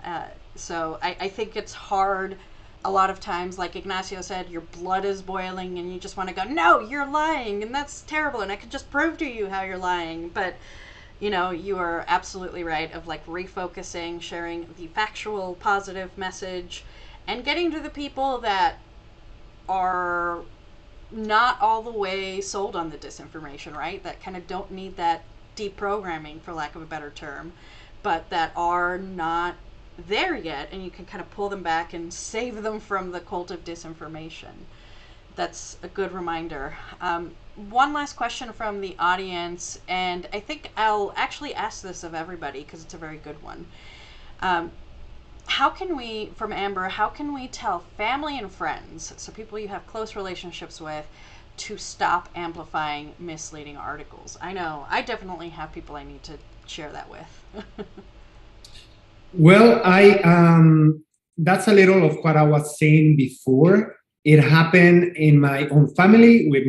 So I think it's hard a lot of times, like Ignacio said, your blood is boiling and you just want to go, no, you're lying and that's terrible and I can just prove to you how you're lying. But you are absolutely right of like refocusing, sharing the factual positive message and getting to the people that are not all the way sold on the disinformation, right? That kind of don't need that deprogramming, for lack of a better term, but that are not there yet, and you can kind of pull them back and save them from the cult of disinformation. That's a good reminder. One last question from the audience, and I think I'll actually ask this of everybody because it's a very good one. How can we, from Amber, how can we tell family and friends, so people you have close relationships with, to stop amplifying misleading articles? I know I definitely have people I need to share that with. Well, that's a little of what I was saying before. It happened in my own family with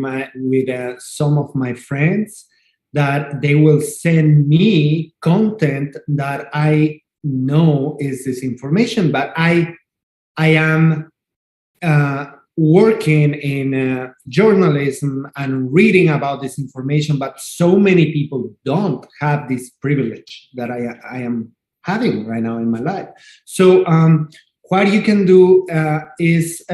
some of my friends, that they will send me content that I know is disinformation, but I am working in journalism and reading about this information, but so many people don't have this privilege that I am having right now in my life. So what you can do is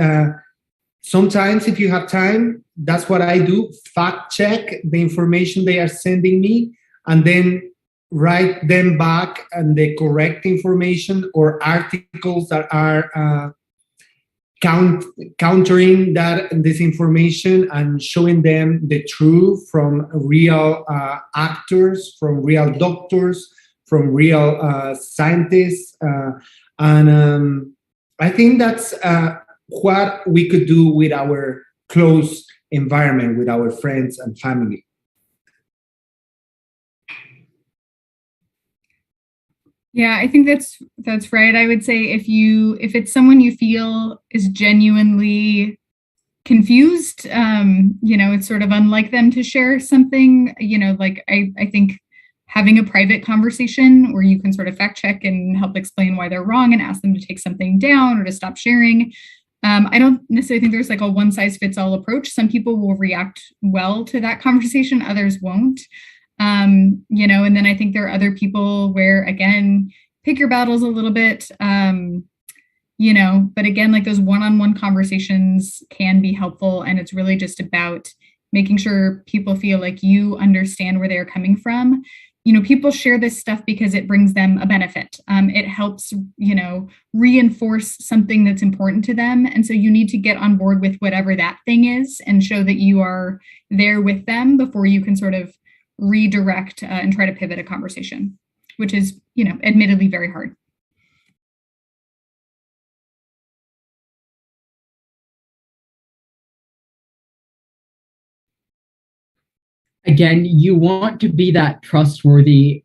sometimes, if you have time, that's what I do, fact check the information they are sending me and then write them back and the correct information or articles that are countering this information and showing them the truth from real actors, from real doctors, from real scientists. And I think that's what we could do with our close environment, with our friends and family. Yeah, I think that's right. I would say if it's someone you feel is genuinely confused, it's sort of unlike them to share something, like I think having a private conversation where you can sort of fact check and help explain why they're wrong and ask them to take something down or to stop sharing. I don't necessarily think there's like a one size fits all approach. Some people will react well to that conversation, others won't. You know, and then I think there are other people where, again, pick your battles a little bit, you know, but again, like those one-on-one conversations can be helpful. And it's really just about making sure people feel like you understand where they're coming from. You know, people share this stuff because it brings them a benefit. It helps, you know, reinforce something that's important to them. And so you need to get on board with whatever that thing is and show that you are there with them before you can sort of redirect and try to pivot a conversation, which is, you know, admittedly very hard. Again, you want to be that trustworthy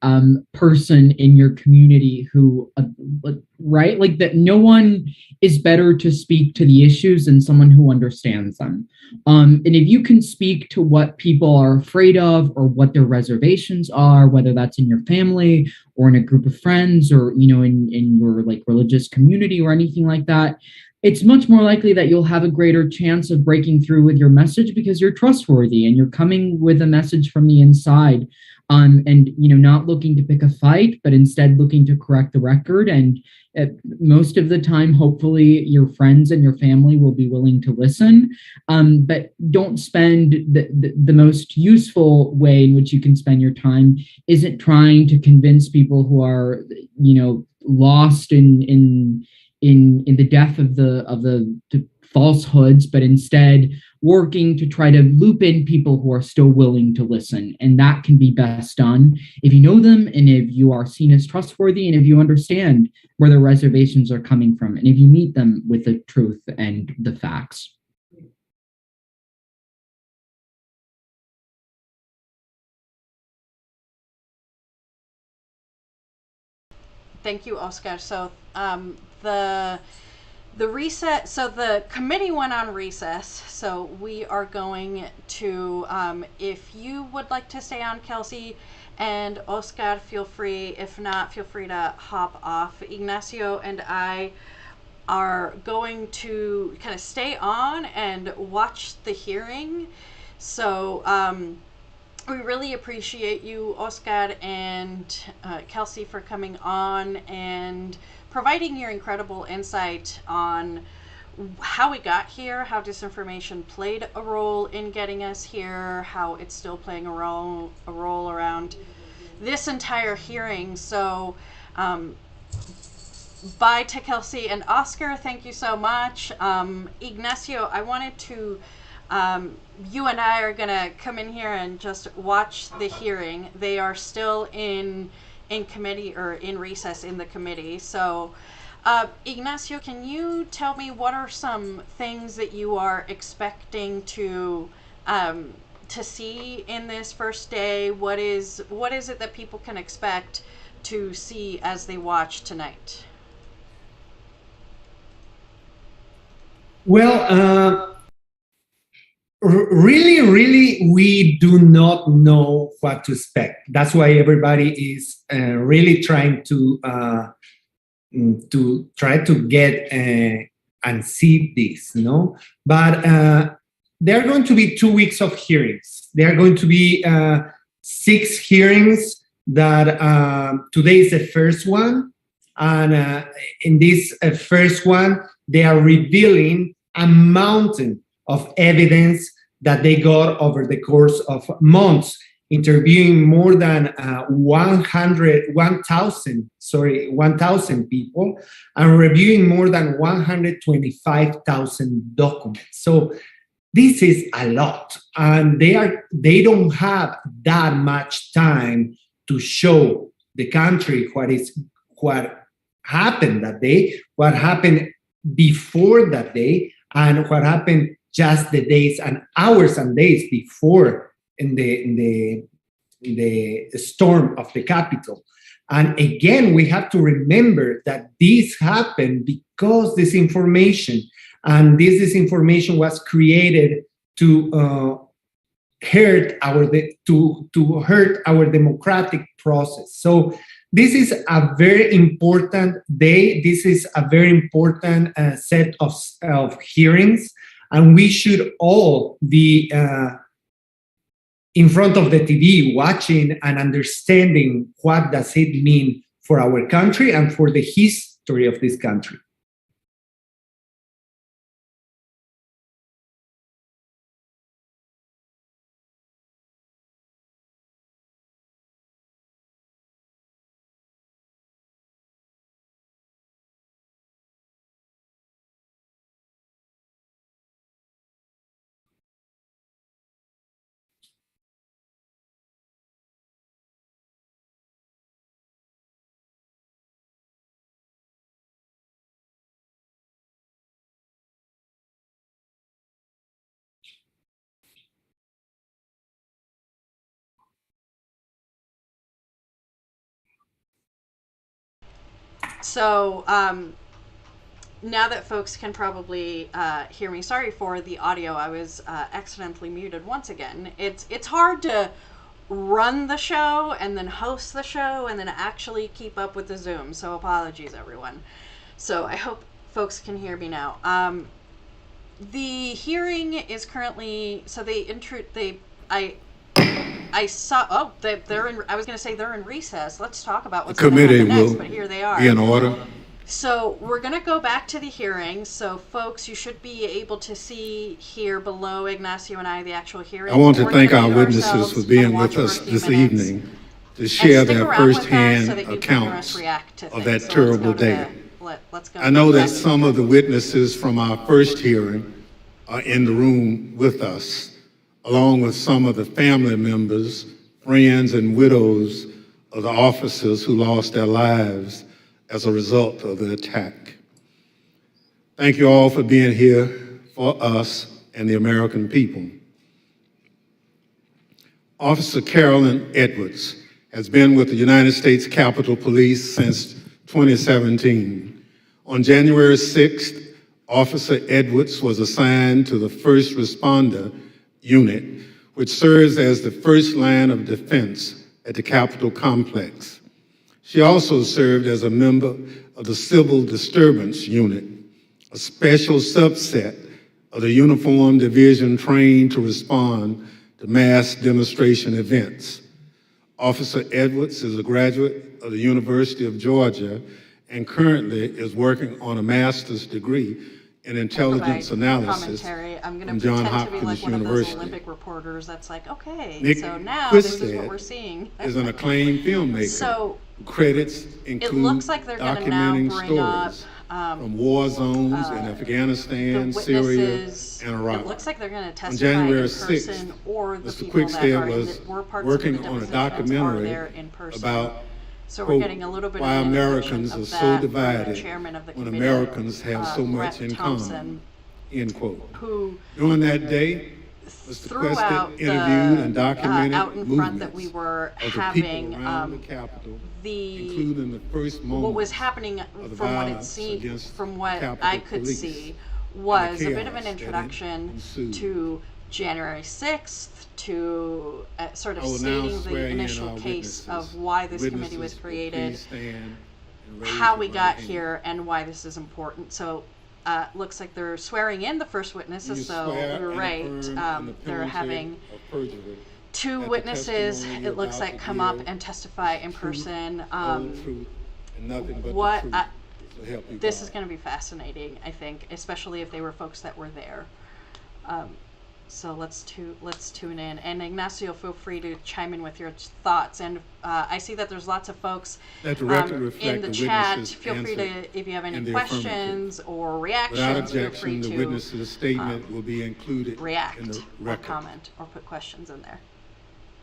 person in your community who, right? Like that no one is better to speak to the issues than someone who understands them. And if you can speak to what people are afraid of or what their reservations are, whether that's in your family or in a group of friends or, you know, in your like religious community or anything like that, it's much more likely that you'll have a greater chance of breaking through with your message because you're trustworthy and you're coming with a message from the inside, and you know, not looking to pick a fight, but instead looking to correct the record. And most of the time, hopefully, your friends and your family will be willing to listen. But don't spend the most useful way in which you can spend your time isn't trying to convince people who are, you know, lost in the depth of the falsehoods, but instead working to try to loop in people who are still willing to listen. And that can be best done if you know them and if you are seen as trustworthy and if you understand where their reservations are coming from and if you meet them with the truth and the facts. Thank you, Oscar. So the reset. So the committee went on recess. So we are going to. If you would like to stay on, Kelsey and Oscar, feel free. If not, feel free to hop off. Ignacio and I are going to kind of stay on and watch the hearing. So we really appreciate you, Oscar and Kelsey, for coming on and providing your incredible insight on how we got here, how disinformation played a role in getting us here, how it's still playing a role around this entire hearing. So bye to Kelsey and Oscar. Thank you so much. Ignacio, I wanted to, you and I are going to come in here and just watch the hearing. They are still in committee or in recess in the committee. So, Ignacio, can you tell me what are some things that you are expecting to see in this first day? What is it that people can expect to see as they watch tonight? Well, really, we do not know what to expect. That's why everybody is really trying to try to get and see this, you know. But there are going to be 2 weeks of hearings. There are going to be 6 hearings. That today is the first one, and in this first one, they are revealing a mountain of evidence that they got over the course of months, interviewing more than 1,000 people and reviewing more than 125,000 documents. So this is a lot, and they don't have that much time to show the country what happened that day, what happened before that day, and what happened just the days and hours and days before in the storm of the Capitol. And again, we have to remember that this happened because disinformation, and this disinformation was created to to hurt our democratic process. So this is a very important day. This is a very important set of hearings, and we should all be in front of the TV watching and understanding what does it mean for our country and for the history of this country. So now that folks can probably hear me, sorry for the audio. I was accidentally muted once again. It's hard to run the show and then host the show and then actually keep up with the Zoom. So apologies, everyone. So I hope folks can hear me now. The hearing is currently, so I saw. Oh, they're in. I was going to say they're in recess. Let's talk about what's going to happen next. But here they are. Be in order. So we're going to go back to the hearing. So folks, you should be able to see here below Ignacio and I the actual hearing. I want to thank our witnesses for being with us this evening to share their firsthand accounts of that terrible day. I know that some of the witnesses from our first hearing are in the room with us, along with some of the family members, friends, and widows of the officers who lost their lives as a result of the attack. Thank you all for being here for us and the American people. Officer Carolyn Edwards has been with the United States Capitol Police since 2017. On January 6th, Officer Edwards was assigned to the First Responder Unit, which serves as the first line of defense at the Capitol complex. She also served as a member of the Civil Disturbance Unit, a special subset of the uniformed division trained to respond to mass demonstration events. Officer Edwards is a graduate of the University of Georgia and currently is working on a master's degree in intelligence analysis I'm going from to Johns pretend to be like Hopkins one of those University. Olympic reporters that's like, okay, Nick so now this is what Quisted we're seeing. is an acclaimed filmmaker. So Credits it include looks like they're going to now documenting bring up stories from war zones in Afghanistan, the Syria, witnesses. and Iraq. It looks like they're going to On testify January in 6th, person, or the Mr. people that Quickstead are was were parts working of the on a depositions are documentary there in person. about, so we're quote, getting a little bit why of an Americans of are so that from the divided chairman of the when committee, Americans have so much Brett in Thompson, common, end quote. who During that day, Mr. throughout Quisted interviewed and the documented out in front that movements we were of the having people around the Capitol, the including the first moments what was happening of the from what it violence seemed against from what Capitol I could Police see and was the a bit of an chaos that introduction ensued. to January 6th, to sort of I will now stating the swear in initial our case witnesses. of why this committee was Witnesses, created, please stand and raise how your we right got hand. here, and why this is important. So looks like they're swearing in the first witnesses, You so swear you're and right. affirm under They're penalty having of perjury two that the witnesses, testimony it looks about like, to come up give and testify in truth, person. whole truth, and nothing but what the truth. So help you This God. is going to be fascinating, I think, especially if they were folks that were there. So let's tune in. And Ignacio, feel free to chime in with your thoughts. And I see that there's lots of folks Let the record reflect in the the chat. witnesses' Feel free answer to, if you have any in the questions or reactions, Without feel free objection, the to witness's statement will be included react in the or record. comment or put questions in there.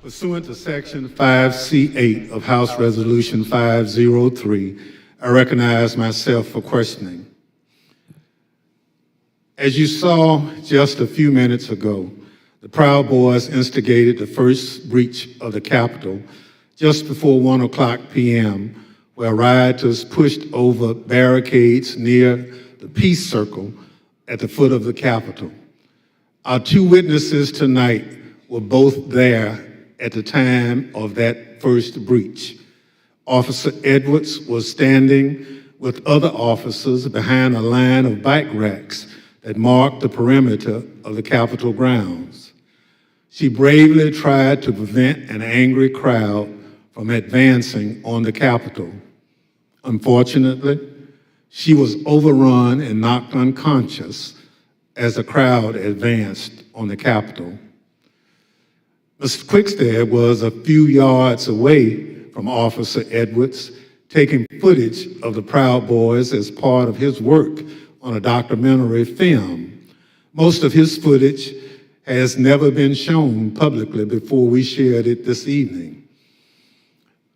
Pursuant to Section 5C8 of House Resolution 503, I recognize myself for questioning. As you saw just a few minutes ago, the Proud Boys instigated the first breach of the Capitol just before 1:00 p.m., where rioters pushed over barricades near the Peace Circle at the foot of the Capitol. Our two witnesses tonight were both there at the time of that first breach. Officer Edwards was standing with other officers behind a line of bike racks that marked the perimeter of the Capitol grounds. She bravely tried to prevent an angry crowd from advancing on the Capitol. Unfortunately, she was overrun and knocked unconscious as the crowd advanced on the Capitol. Mr. Quickstead was a few yards away from Officer Edwards, taking footage of the Proud Boys as part of his work on a documentary film. Most of his footage has never been shown publicly before we shared it this evening.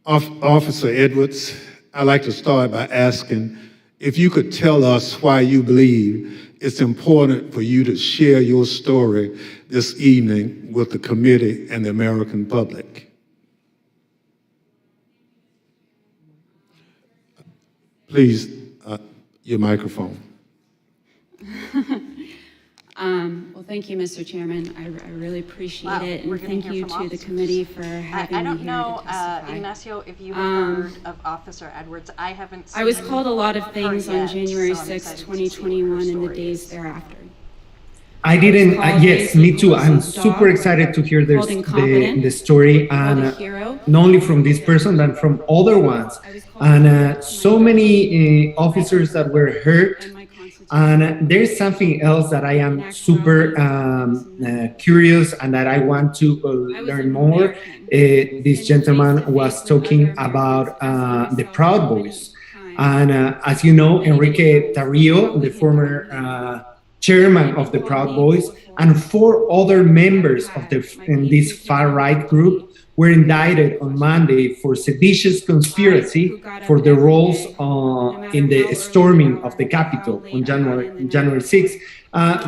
Officer Edwards, I'd like to start by asking if you could tell us why you believe it's important for you to share your story this evening with the committee and the American public. Please, your microphone. Well, thank you, Mr. Chairman. I really appreciate Wow, it, we're and gonna thank hear you from to the officers. committee for having I me don't here know, to testify. Ignacio, if you have heard of Officer Edwards. I haven't seen I was called a lot of her things on yet, January so I'm 6, excited to see what her 2021, and the story days is. thereafter. I didn't. called Yes, me too. I'm Lucy's super dog, excited to hear called the incompetent, story, called and a hero. not only from this person, but from other ones, I was called and to so my many officers that were hurt. and my constitution. And there's something else that I am super curious and that I want to learn more. This gentleman was talking about the Proud Boys. And as you know, Enrique Tarrio, the former chairman of the Proud Boys, and 4 other members of this far-right group were indicted on Monday for seditious conspiracy for their roles in the storming of the Capitol on January 6th.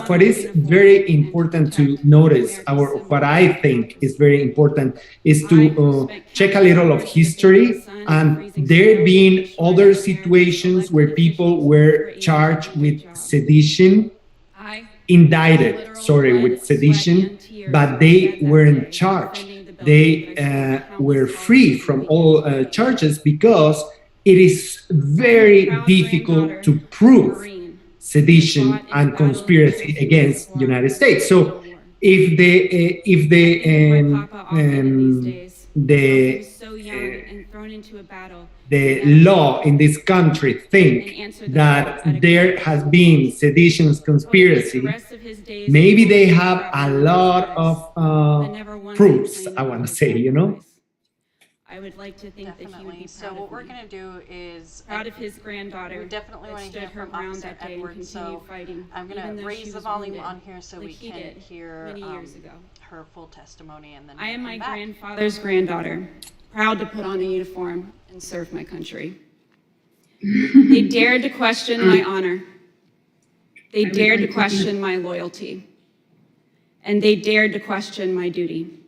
What is very important to notice, or what I think is very important, is to check a little of history. And there being other situations where people were charged with sedition, indicted, with sedition, but they weren't charged. They were free from all charges because it is very difficult to prove sedition and conspiracy against the United States. So if the law in this country think that there has been sedition conspiracy, maybe they have a lot of proofs, I want to say, you know? I would like to think that he would Definitely. be So proud what of we're me. going to do is Proud of his granddaughter. we definitely that want to stood hear her from ground Officer that day and Edwards. continued So fighting, I'm going even to though raise she the was volume wounded, on here so like we he can did hear many years ago. her full testimony, and then I am we'll my come back. grandfather's granddaughter, proud to put on a uniform and serve my country. They dared to question my honor. They dared to question my loyalty. And they dared to question my duty.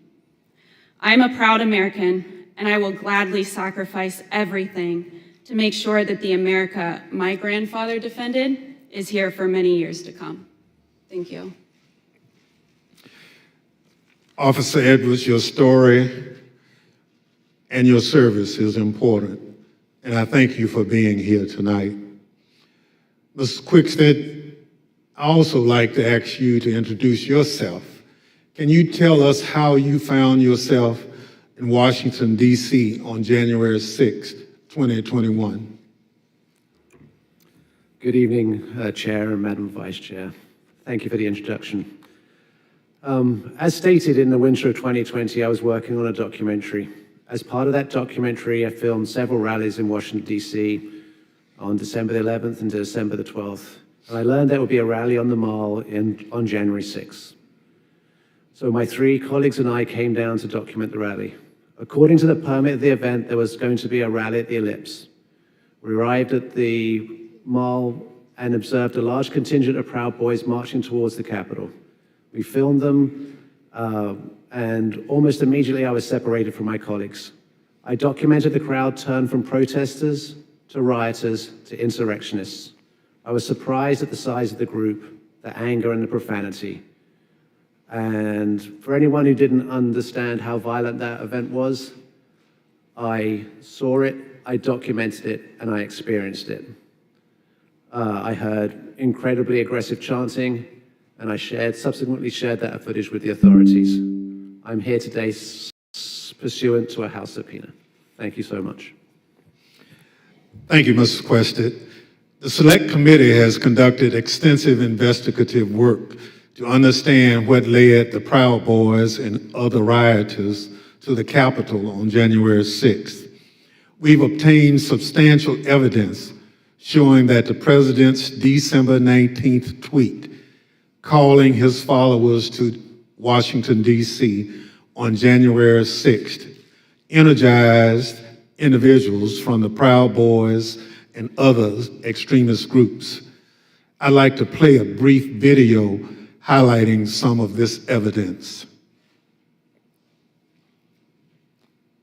I'm a proud American, and I will gladly sacrifice everything to make sure that the America my grandfather defended is here for many years to come. Thank you. Officer Edwards, your story and your service is important, and I thank you for being here tonight. Ms. Quickstead, I also like to ask you to introduce yourself. Can you tell us how you found yourself in Washington, D.C. on January 6, 2021? Good evening, Chair and Madam Vice Chair. Thank you for the introduction. As stated in the winter of 2020, I was working on a documentary. As part of that documentary, I filmed several rallies in Washington, D.C. on December the 11th and December the 12th. And I learned there would be a rally on the Mall on January 6th. So my 3 colleagues and I came down to document the rally. According to the permit of the event, there was going to be a rally at the Ellipse. We arrived at the Mall and observed a large contingent of Proud Boys marching towards the Capitol. We filmed them, and almost immediately I was separated from my colleagues. I documented the crowd turn from protesters to rioters to insurrectionists. I was surprised at the size of the group, the anger and the profanity. And for anyone who didn't understand how violent that event was, I saw it, I documented it, and I experienced it. I heard incredibly aggressive chanting, and I subsequently shared that footage with the authorities. I'm here today pursuant to a House subpoena. Thank you so much. Thank you, Mr. Quested. The Select Committee has conducted extensive investigative work to understand what led the Proud Boys and other rioters to the Capitol on January 6th. We've obtained substantial evidence showing that the president's December 19th tweet calling his followers to Washington, D.C. on January 6th energized individuals from the Proud Boys and other extremist groups. I'd like to play a brief video highlighting some of this evidence.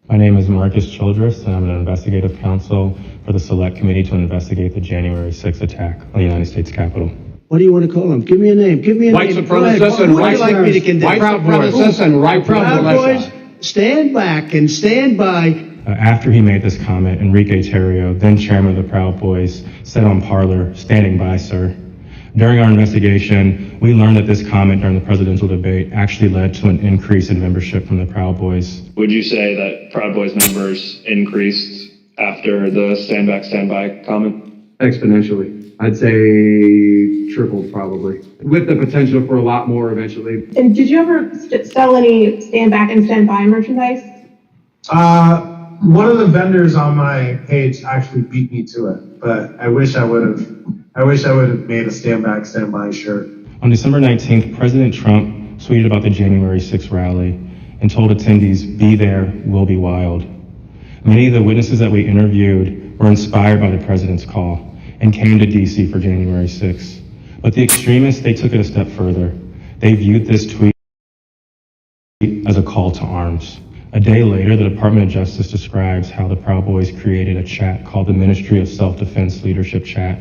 My name is Marcus Childress, and I'm an investigative counsel for the Select Committee to investigate the January 6th attack on the United States Capitol. What do you want to call them? Give me a name. Give me a White name. supremacists and White like me to condemn. White supremacists and right Proud Boys, stand back and stand by. After he made this comment, Enrique Tarrio, then chairman of the Proud Boys, said on Parler, "Standing by, sir." During our investigation, we learned that this comment during the presidential debate actually led to an increase in membership from the Proud Boys. Would you say that Proud Boys members increased after the stand back, stand by comment? Exponentially. I'd say tripled probably, with the potential for a lot more eventually. And did you ever sell any stand back and stand by merchandise? One of the vendors on my page actually beat me to it, but I wish I would have made a stand back, stand by shirt. On December 19th, President Trump tweeted about the January 6th rally and told attendees, "Be there, we'll be wild." Many of the witnesses that we interviewed were inspired by the president's call and came to DC for January 6th. But the extremists, they took it a step further. They viewed this tweet as a call to arms. A day later, the Department of Justice describes how the Proud Boys created a chat called the Ministry of Self-Defense Leadership Chat.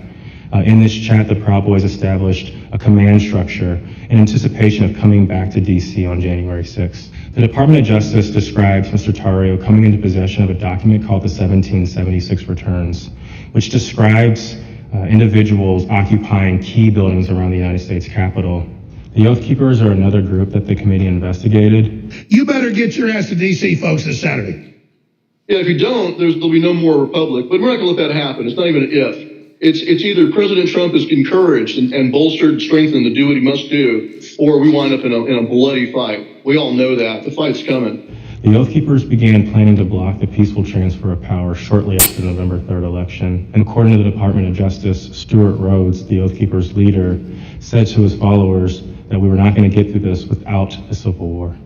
In this chat, the Proud Boys established a command structure in anticipation of coming back to DC on January 6th. The Department of Justice describes Mr. Tarrio coming into possession of a document called the 1776 Returns, which describes individuals occupying key buildings around the United States Capitol. The Oath Keepers are another group that the committee investigated. You better get your ass to DC, folks, this Saturday. Yeah, if you don't, there'll be no more Republic. But we're not going to let that happen. It's not even an if. It's either President Trump is encouraged and bolstered and strengthened to do what he must do, or we wind up in a bloody fight. We all know that. The fight's coming. The Oath Keepers began planning to block the peaceful transfer of power shortly after the November 3rd election. And according to the Department of Justice, Stuart Rhodes, the Oath Keepers leader, said to his followers that we were not going to get through this without a civil war.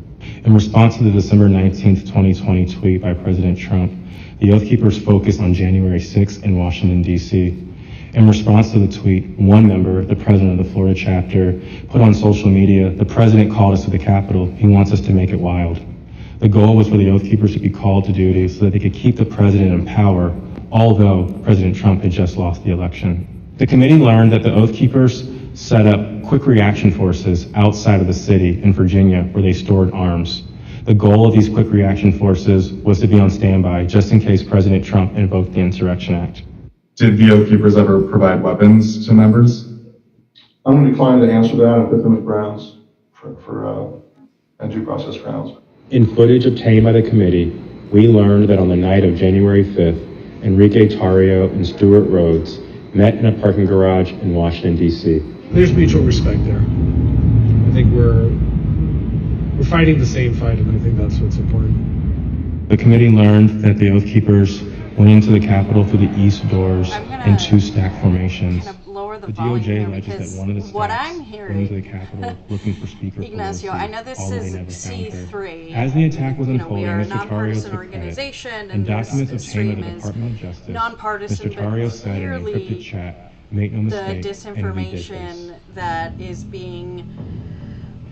In response to the December 19th, 2020 tweet by President Trump, the Oath Keepers focused on January 6th in Washington, D.C. In response to the tweet, one member, the president of the Florida chapter, put on social media, "The president called us to the Capitol. He wants us to make it wild." The goal was for the Oath Keepers to be called to duty so that they could keep the president in power, although President Trump had just lost the election. The committee learned that the Oath Keepers set up quick reaction forces outside of the city in Virginia where they stored arms. The goal of these quick reaction forces was to be on standby just in case President Trump invoked the Insurrection Act. Did the Oath Keepers ever provide weapons to members? I'm going to decline to answer that and put them at grounds and due process grounds. In footage obtained by the committee, we learned that on the night of January 5th, Enrique Tarrio and Stuart Rhodes met in a parking garage in Washington, D.C. There's mutual respect there. I think we're fighting the same fight, and I think that's what's important. The committee learned that the Oath Keepers went into the Capitol through the east doors in two stack formations. The DOJ alleges that one of the stacks went into the Capitol looking for Speaker Ignacio, Pelosi, I know this although they is never found her. C3. As the attack was We unfolding, are a Mr. Tarrio nonpartisan took credit, organization, and documents this obtained by the stream is Department of Justice, nonpartisan, Mr. but Tarrio said in an clearly encrypted chat, "Make no the mistake, enemy did this." disinformation that is being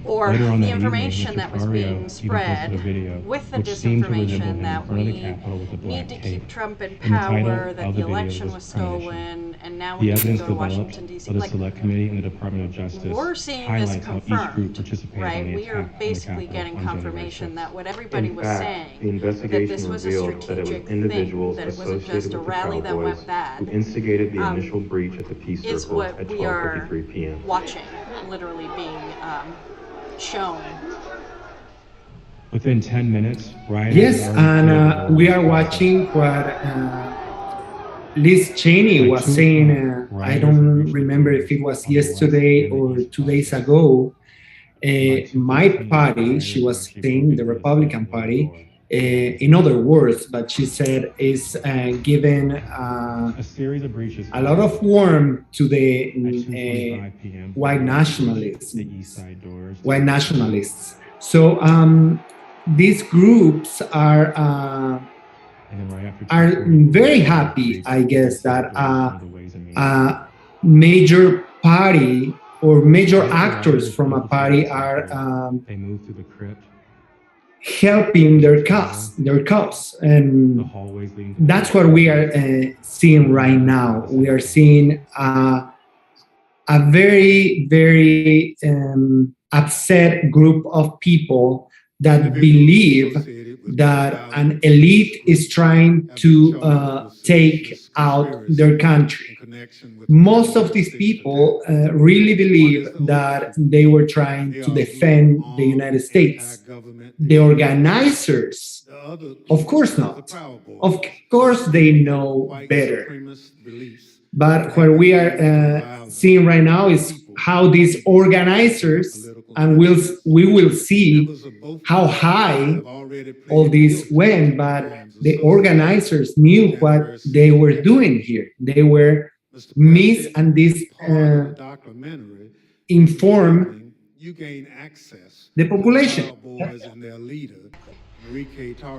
or Later on the that evening, information Mr. that was Tario being even posted spread a video with the which seemed to resemble disinformation him in that front of the we Capitol with a black need to cape. keep Trump in And the title power, that of the the video election was was Premonition. stolen, and now we The need to evidence go to developed Washington, D.C. by the Like, Select Committee and the Department of Justice we're seeing this highlights how each group confirmed, participated right? on the We are attack on the basically Capitol getting on January confirmation 6th. that what everybody was saying, the that this was a strategic thing, that it wasn't just a rally that went bad, instigated the initial breach at the Peace is Circle what at we are 12:53 p.m. watching, literally being shown. Within 10 minutes, rioters Yes, had already cleared the and we doors. are watching what Liz Cheney By was 2 saying. o'clock, I rioters had don't reached the remember if doors it was on the west yesterday and the or east 2 days plaza. ago. By My 2:15, party, she rioters was actually saying, broke the into the Republican second floor Party, door. in other words, but she said is given A series of breaches a lot of followed. warmth to At the 2:25 p.m., white rioters breached nationalists. the east side doors. White nationalists. So these groups are And then right after are 2:40, very rioters happy, breached I the guess, inside that doors from the Ways and Means. major party or major Once the actors rioters from a infiltrated party the are Capitol, they moved through the crypt, helping their cause, the and hallways leading to the that's what we are seeing right now. We are seeing a very, very upset group of people that believe that an elite is trying to take out their country. Most of these people really believe that they were trying to defend the United States. The organizers, of course not. Of course they know better. But what we are seeing right now is how these organizers, and we will see how high all this went, but the organizers knew what they were doing here. They were inform the population.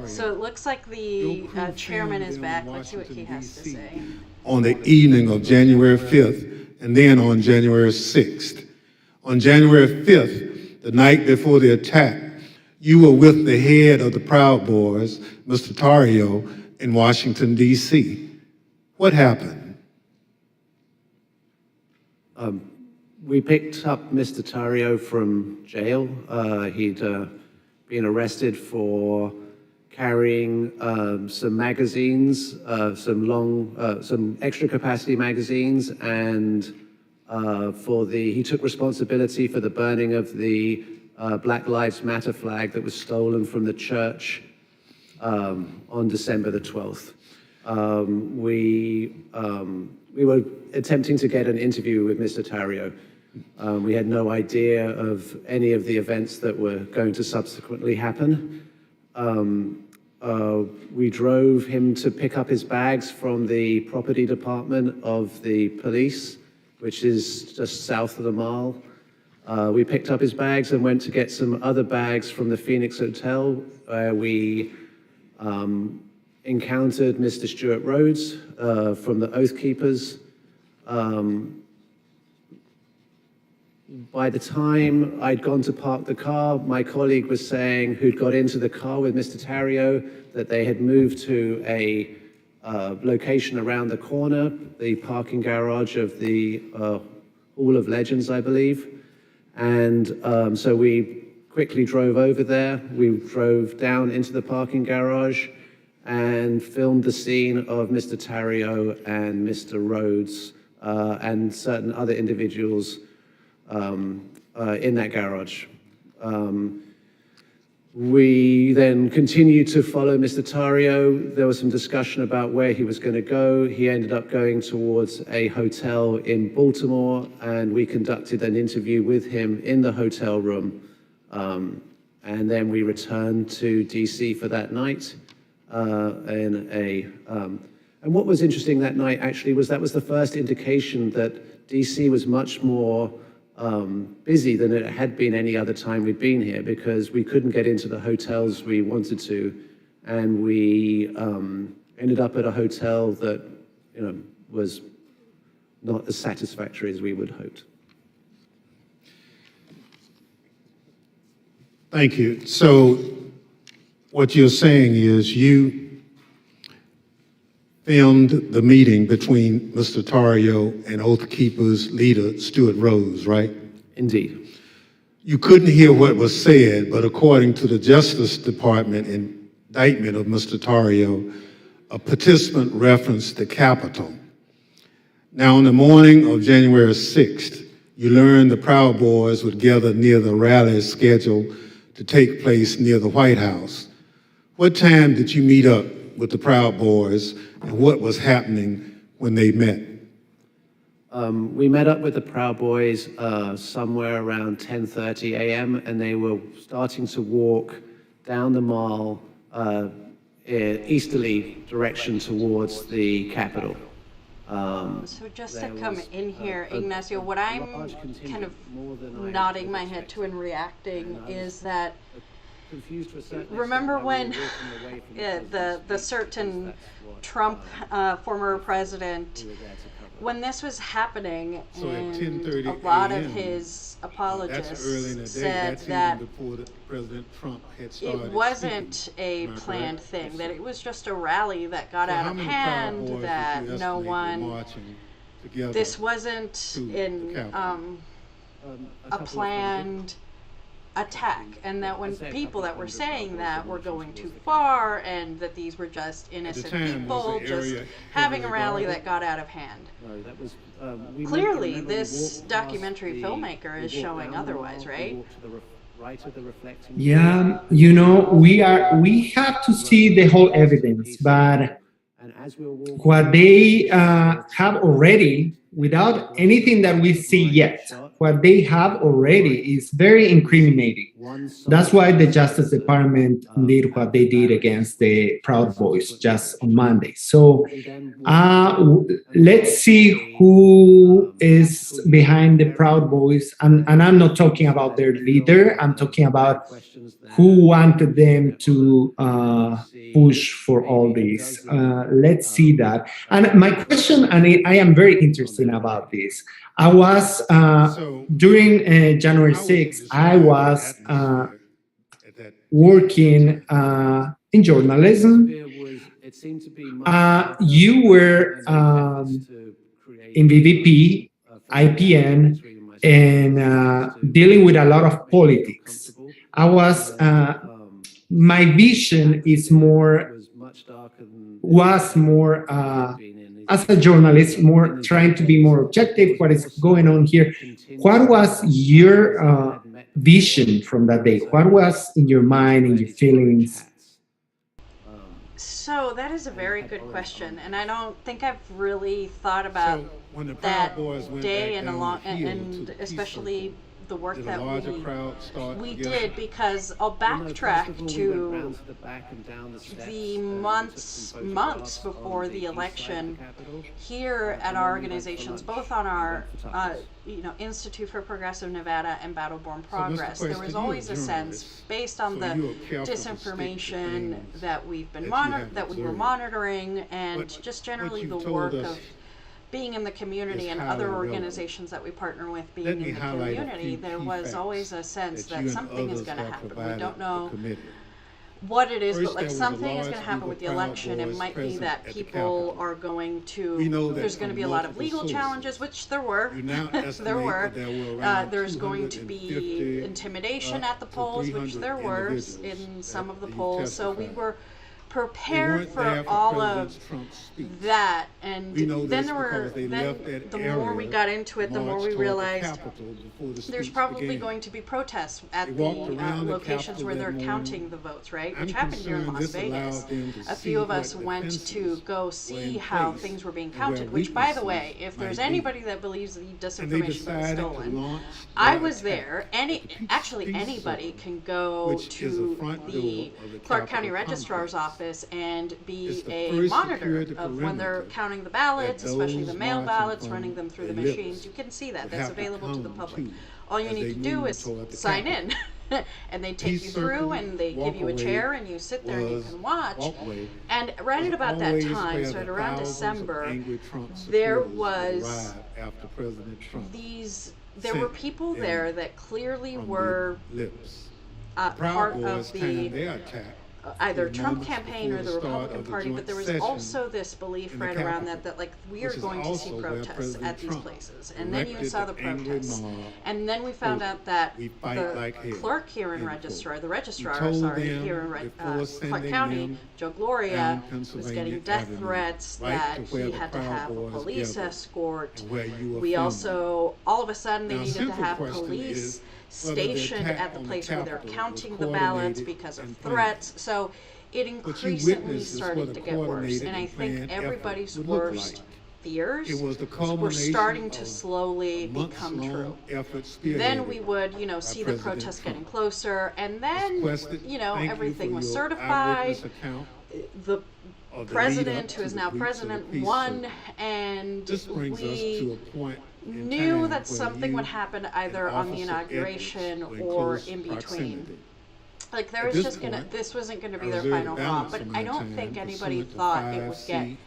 So it looks like the chairman is back. Let's see what he has to say. On the evening of January 5th, and then on January 6th. On January 5th, the night before the attack, you were with the head of the Proud Boys, Mr. Tario, in Washington, D.C. What happened? We picked up Mr. Tario from jail. He'd been arrested for carrying some magazines, some extra capacity magazines, and he took responsibility for the burning of the Black Lives Matter flag that was stolen from the church on December the 12th. We were attempting to get an interview with Mr. Tario. We had no idea of any of the events that were going to subsequently happen. We drove him to pick up his bags from the property department of the police, which is just south of the mall. We picked up his bags and went to get some other bags from the Phoenix Hotel, where we encountered Mr. Stuart Rhodes from the Oath Keepers. By the time I'd gone to park the car, my colleague was saying, who'd got into the car with Mr. Tario, that they had moved to a location around the corner, the parking garage of the Hall of Legends, I believe. And so we quickly drove over there. We drove down into the parking garage and filmed the scene of Mr. Tario and Mr. Rhodes and certain other individuals in that garage. We then continued to follow Mr. Tario. There was some discussion about where he was going to go. He ended up going towards a hotel in Baltimore, and we conducted an interview with him in the hotel room. And then we returned to DC for that night. And what was interesting that night actually was that was the first indication that DC was much more busy than it had been any other time we'd been here, because we couldn't get into the hotels we wanted to, and we ended up at a hotel that was not as satisfactory as we would hoped. Thank you. So what you're saying is you filmed the meeting between Mr. Tario and Oath Keepers leader Stuart Rose, right? Indeed. You couldn't hear what was said, but according to the Justice Department indictment of Mr. Tario, a participant referenced the Capitol. Now, on the morning of January 6th, you learned the Proud Boys would gather near the rally scheduled to take place near the White House. What time did you meet up with the Proud Boys, and what was happening when they met? We met up with the Proud Boys somewhere around 10:30 a.m. and they were starting to walk down the mall easterly direction towards the Capitol. So just to come in here, Ignacio, what I'm kind of nodding my head to and reacting is that, remember when the certain Trump former president, when this was happening, So at and 10:30 a lot of a.m., his that's apologists early in the day. said That's that even before President Trump had started it wasn't speaking. a Am I planned correct? thing, that it was just a rally that got So out how of many Proud hand, Boys would that you no estimate were one, marching together this wasn't to in the Capitol? a planned attack, and that when people that were saying that were going too far, and that these were just innocent time, was people the just area having a heavily rally guarded? that got out of hand. No, that was, Clearly, this documentary filmmaker is showing otherwise, right? Yeah, you know, we have to see the whole evidence, but what they have already, without anything that we see yet, what they have already is very incriminating. That's why the Justice Department did what they did against the Proud Boys just on Monday. So let's see who is behind the Proud Boys. And I'm not talking about their leader, I'm talking about who wanted them to push for all this. Let's see that. And my question, and I am very interested about this. I was, during January 6th, I was working in journalism. You were in VVP, IPN, and dealing with a lot of politics. I was, my vision is more, was more, as a journalist, more trying to be more objective, what is going on here. What was your vision from that day? What was in your mind, in your feelings? So that is a very good question, and I don't think I've really thought about that day and especially the work that we did, because I'll backtrack to the months before the election here at our organizations, both on our Institute for Progressive Nevada and Battleborn Progress. There was always a sense, based on the disinformation that we were monitoring, and just generally the work of being in the community and other organizations that we partner with being in the community, there was always a sense that something is going to happen. We don't know what it is, but like something is going to happen with the election. It might be that people are going to, there's going to be a lot of legal challenges, which there were. There's going to be intimidation at the polls, which there were in some of the polls. So we were prepared for all of that, and then the more we got into it, the more we realized there's probably going to be protests at the locations where they're counting the votes, right? Which happened here in Las Vegas. A few of us went to go see how things were being counted, which, by the way, if there's anybody that believes the disinformation was stolen, I was there. Anybody can go to the Clark County Registrar's office and be a monitor of when they're counting the ballots, especially the mail ballots, running them through the machines. You can see that. That's available to the public. All you need to do is sign in. And they take you through, and they give you a chair, and you sit there and you can watch. And right at about that time, so at around December, there was there were people there that clearly were part Boys of timed the their attack either to Trump moments campaign or before the start Republican of the Party, joint but there was session also this belief in the right around Capitol, that like we which are is going to see also where protests President at these Trump places, and then you directed saw the the angry protests, mob, and then we found quote, out that "We fight the like hell," clerk here in end registrar, quote. the He registrar, told sorry, them here in before Clark sending County, them Joe Gloria down was Pennsylvania getting death Avenue, threats right that to where he the had to Proud have a Boys police gathered, escort. and where you were We filming. also, all of a sudden, they Now, needed to central have question police is whether the stationed attack at the on the place where they're Capitol counting was the ballots coordinated because of and planned. threats. So it What you increasingly witnessed is what started a to get worse. coordinated And I and think planned effort everybody's would look worst like. fears It was the were culmination starting to of slowly a become true. months-long effort Then we spearheaded would, by see the President protests Trump. getting closer, and then, Requested, "Thank you everything for was your certified. eyewitness account The of the lead up president, who to is the now breach of the president, peace won, circle." and This brings us we to a point in knew time that where something you would happen either and on the Officer inauguration Edwards were in or close in between. proximity. Like there At was this just point, this wasn't gonna I be their reserve final the thought, balance but of I my don't time think anybody pursuant to thought it would get 5C,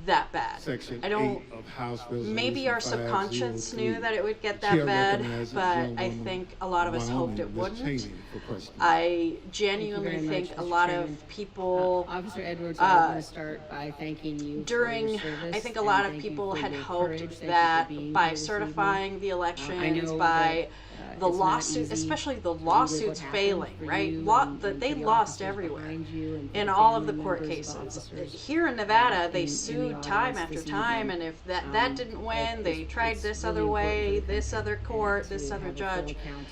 that bad. Section I don't, 8 of House Resolution maybe our subconscious 503. knew that it would get The chair that bad, recognizes but I Gentlewoman think a lot of us hoped it Wyoming, Ms. wouldn't. Cheney, for question. I genuinely Thank you very think much, a Mr. lot Chairman. of people Officer Edwards, I want to start by thanking you during, for your service. I think a and lot of thank you people for had your hoped courage. Thank you for that being by here this certifying evening. the I elections, know by that, the it's not lawsuit, easy especially the to live with lawsuits what happened failing, for right? you and They for the lost officers everywhere behind you and for in the all of the family court members of cases. officers, Here in Nevada, they in the sued time audience after this time, evening. and if that didn't win, they tried it's this really other important way, for the this country other court, to this other have a full judge. account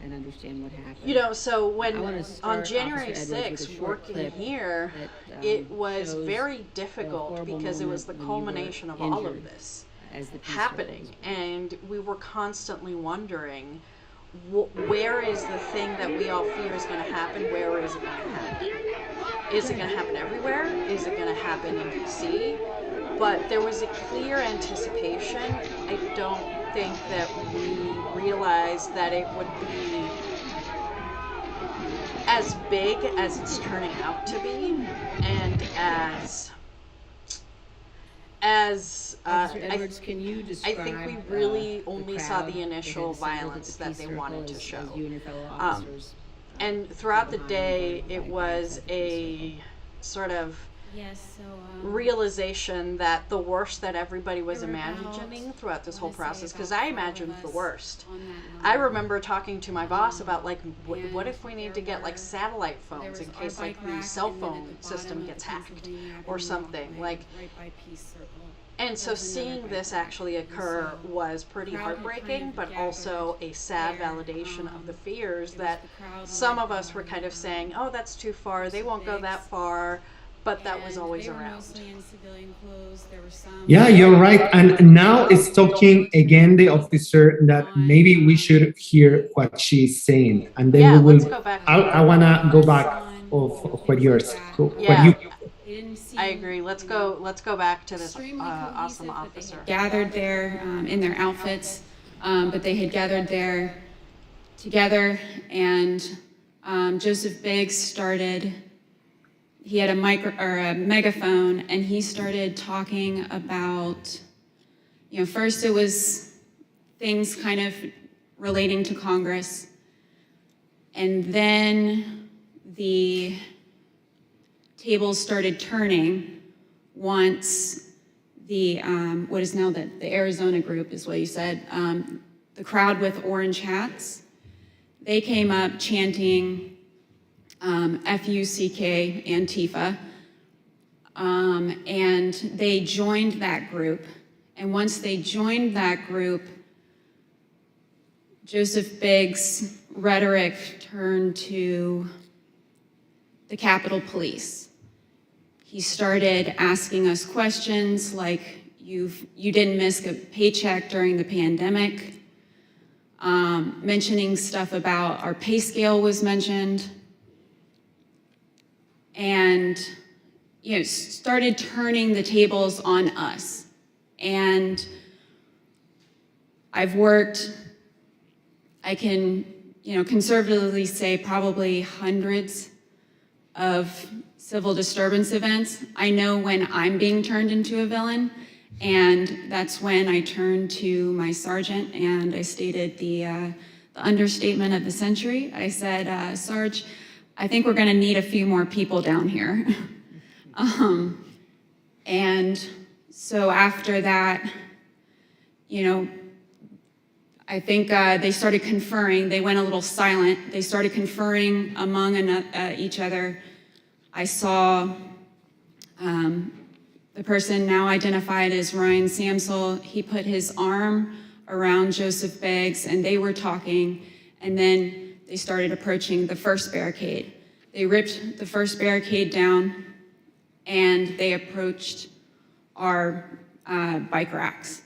and understand what happened. So when I wanna on start, January Officer Edwards, with a 6th, short working clip here, that, it was shows very the difficult horrible because it was the moment when you were culmination of all of injured this as the peace happening, and we were constantly wondering, where is the thing that we all fear is going to happen? Where is it going to happen? Is it going to happen everywhere? Is it going to happen in DC? But there was a clear anticipation. I don't think that we realized that it would be as big as it's turning out to be, and Officer Edwards, can you I think we describe, really the only saw crowd the initial that had assembled at violence the that peace they circle wanted to as show. you and your fellow officers, And throughout the behind day, and it by was at the peace a sort of Yes, so realization that the worst that everybody was there were about, imagining throughout this whole I wanna say process, because about I 5 of imagined the us worst. on that I line. remember talking to my boss about like, what And if we need to there get like were- satellite there phones was in our case like bike the rack, cell and then at phone the system bottom of gets the hacked Pennsylvania or Avenue something walkway, like. right by Peace Circle. And so There's another seeing bike this rack. actually And occur so was pretty crowd had heartbreaking, kind of but also a sad there, validation of the fears it was that the crowd some led of us were by, kind of saying, oh, that's too far, they won't go that far, but that was and always they were around. mostly in civilian clothes. There were some Yeah, you're right. And now it's talking again, the officer, that maybe we should hear what she's saying. And then Yeah, we let's will, go back. I want to go back of what yours, what you. I agree. Let's go back to this extremely awesome cohesive, but they officer. had gathered there in their outfits, but they had gathered there together, and Joseph Biggs started. He had a megaphone, and he started talking about, first it was things kind of relating to Congress, and then the tables started turning once the, what is now the Arizona group is what you said, the crowd with orange hats, they came up chanting F-U-C-K, Antifa, and they joined that group. And once they joined that group, Joseph Biggs' rhetoric turned to the Capitol Police. He started asking us questions like, you didn't miss a paycheck during the pandemic, mentioning stuff about our pay scale was mentioned, and started turning the tables on us. And I've worked, I can conservatively say probably hundreds of civil disturbance events. I know when I'm being turned into a villain, and that's when I turned to my sergeant and I stated the the understatement of the century. I said, Sarge, I think we're gonna need a few more people down here. And so after that, you know, I think they started conferring. They went a little silent. They started conferring among each other. I saw the person now identified as Ryan Samsel. He put his arm around Joseph Beggs, and they were talking, and then they started approaching the first barricade. They ripped the first barricade down, and they approached our bike racks.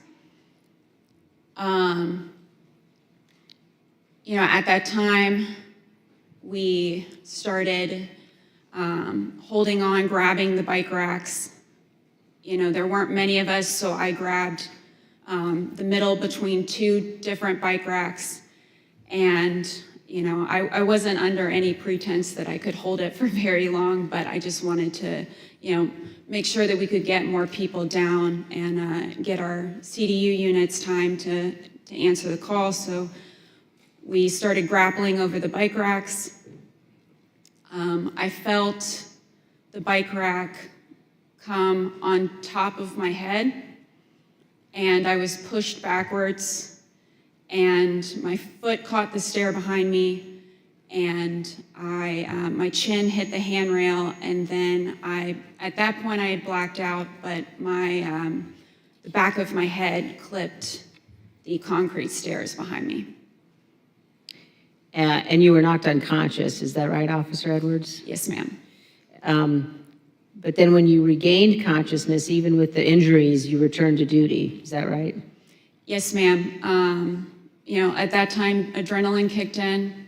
You know, at that time, we started holding on, grabbing the bike racks. You know, there weren't many of us, so I grabbed the middle between two different bike racks. And, you know, I wasn't under any pretense that I could hold it for very long, but I just wanted to, you know, make sure that we could get more people down and get our CDU units time to answer the call. So we started grappling over the bike racks. I felt the bike rack come on top of my head, and I was pushed backwards, and my foot caught the stair behind me, and my chin hit the handrail, and then at that point I had blacked out, but the back of my head clipped the concrete stairs behind me. And you were knocked unconscious, is that right, Officer Edwards? Yes, ma'am. But then when you regained consciousness, even with the injuries, you returned to duty, is that right? Yes, ma'am. You know, at that time, adrenaline kicked in.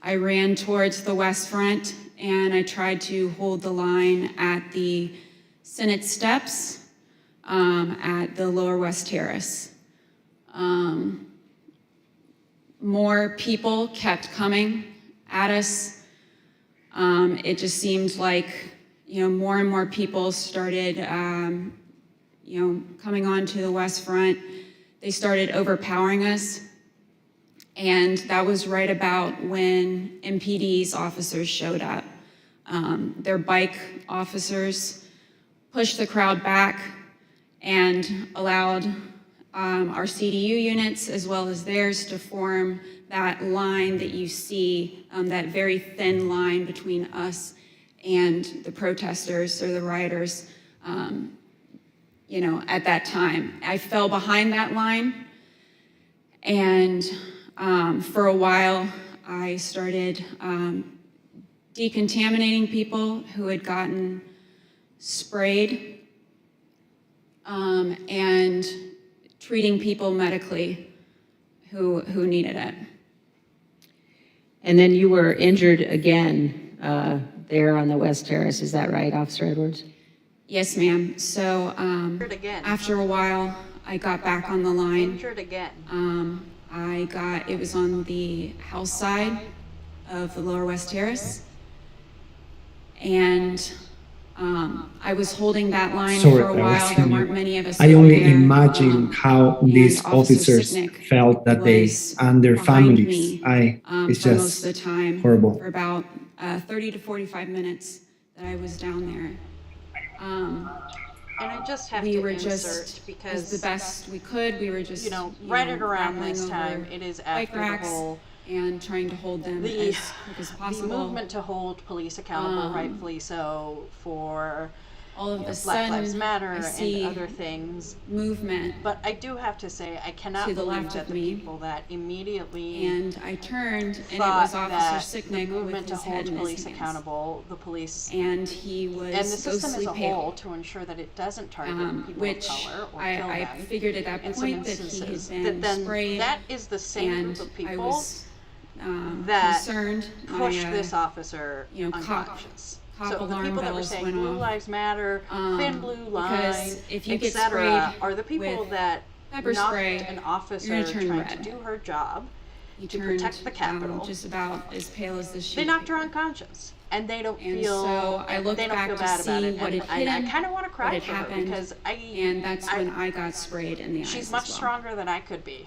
I ran towards the West Front, and I tried to hold the line at the Senate steps at the Lower West Terrace. More people kept coming at us. It just seemed like, you know, more and more people started, you know, coming onto the West Front. They started overpowering us. And that was right about when MPD's officers showed up. Their bike officers pushed the crowd back and allowed our CDU units as well as theirs to form that line that you see, that very thin line between us and the protesters or the rioters, you know, at that time. I fell behind that line, and for a while I started decontaminating people who had gotten sprayed and treating people medically who needed it. And then you were injured again there on the West Terrace, is that right, Officer Edwards? Yes, ma'am. So after a while, I got back on the line. Injured again. It was on the house side of the Lower West Terrace. And I was holding that line for a while. There weren't many of us. I only there. imagine how these officers Sicknick felt that day and their behind families. me, It's for most just of the time, horrible. for about 30 to 45 minutes that I was down there. And I just have We to were insert just because as the best we could. We were just, you know, right at around grappling this over time, it is bike after the racks whole and trying to hold them as quick as possible. The movement to hold police accountable, rightfully so, for all of a Black sudden, Lives Matter I see and other things. Movement. But I do have to say, I cannot to the believe left that of the me. people that immediately And I turned, and it thought was Officer that the Sicknick movement with to his head hold in police his hands. accountable, the police, And he was and the system as ghostly a pale. whole to ensure that it doesn't target people Which of color or kill I them figured at that in some point that he instances, had been that then sprayed, that is the same and group of I people was that concerned. pushed My, this officer you know, unconscious. cop So the alarm people that were bells saying went Blue off. Lives Matter, Thin Blue Line, because if you get etc., sprayed are the people with that pepper knocked spray, an you're officer gonna turn trying red. to do her job. He to turned protect the Capitol. just about as pale as the sheet. They knocked her unconscious, and they don't And feel. so I looked they don't back feel to bad see about it, what and had hit I him, kind of want to what cry had for her happened, because and that's when I got sprayed in the eyes. she's as much well. stronger than I could be.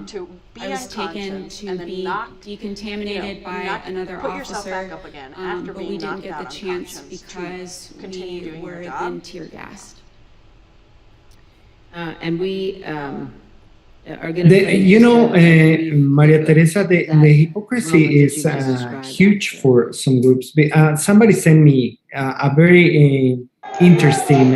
To be I was taken unconscious to and then be knocked, decontaminated by another put officer. yourself back up again after but being we didn't knocked get out the chance unconscious because to continue we doing were your then job. tear gassed. And we are going to. You know, Maria Teresa, the hypocrisy is huge for some groups. Somebody sent me a very interesting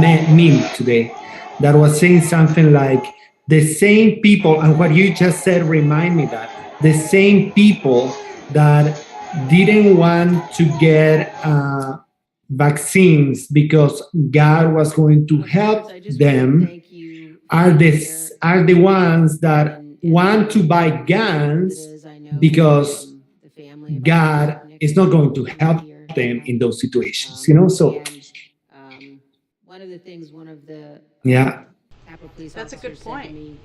meme today that was saying something like the same people, and what you just said remind me that the same people that didn't want to get vaccines because God was going to help them are the ones that want to buy guns because God is not going to help them in those situations, you know? So, one of the things, one of the yeah. Capitol police That's a officers good point. said to me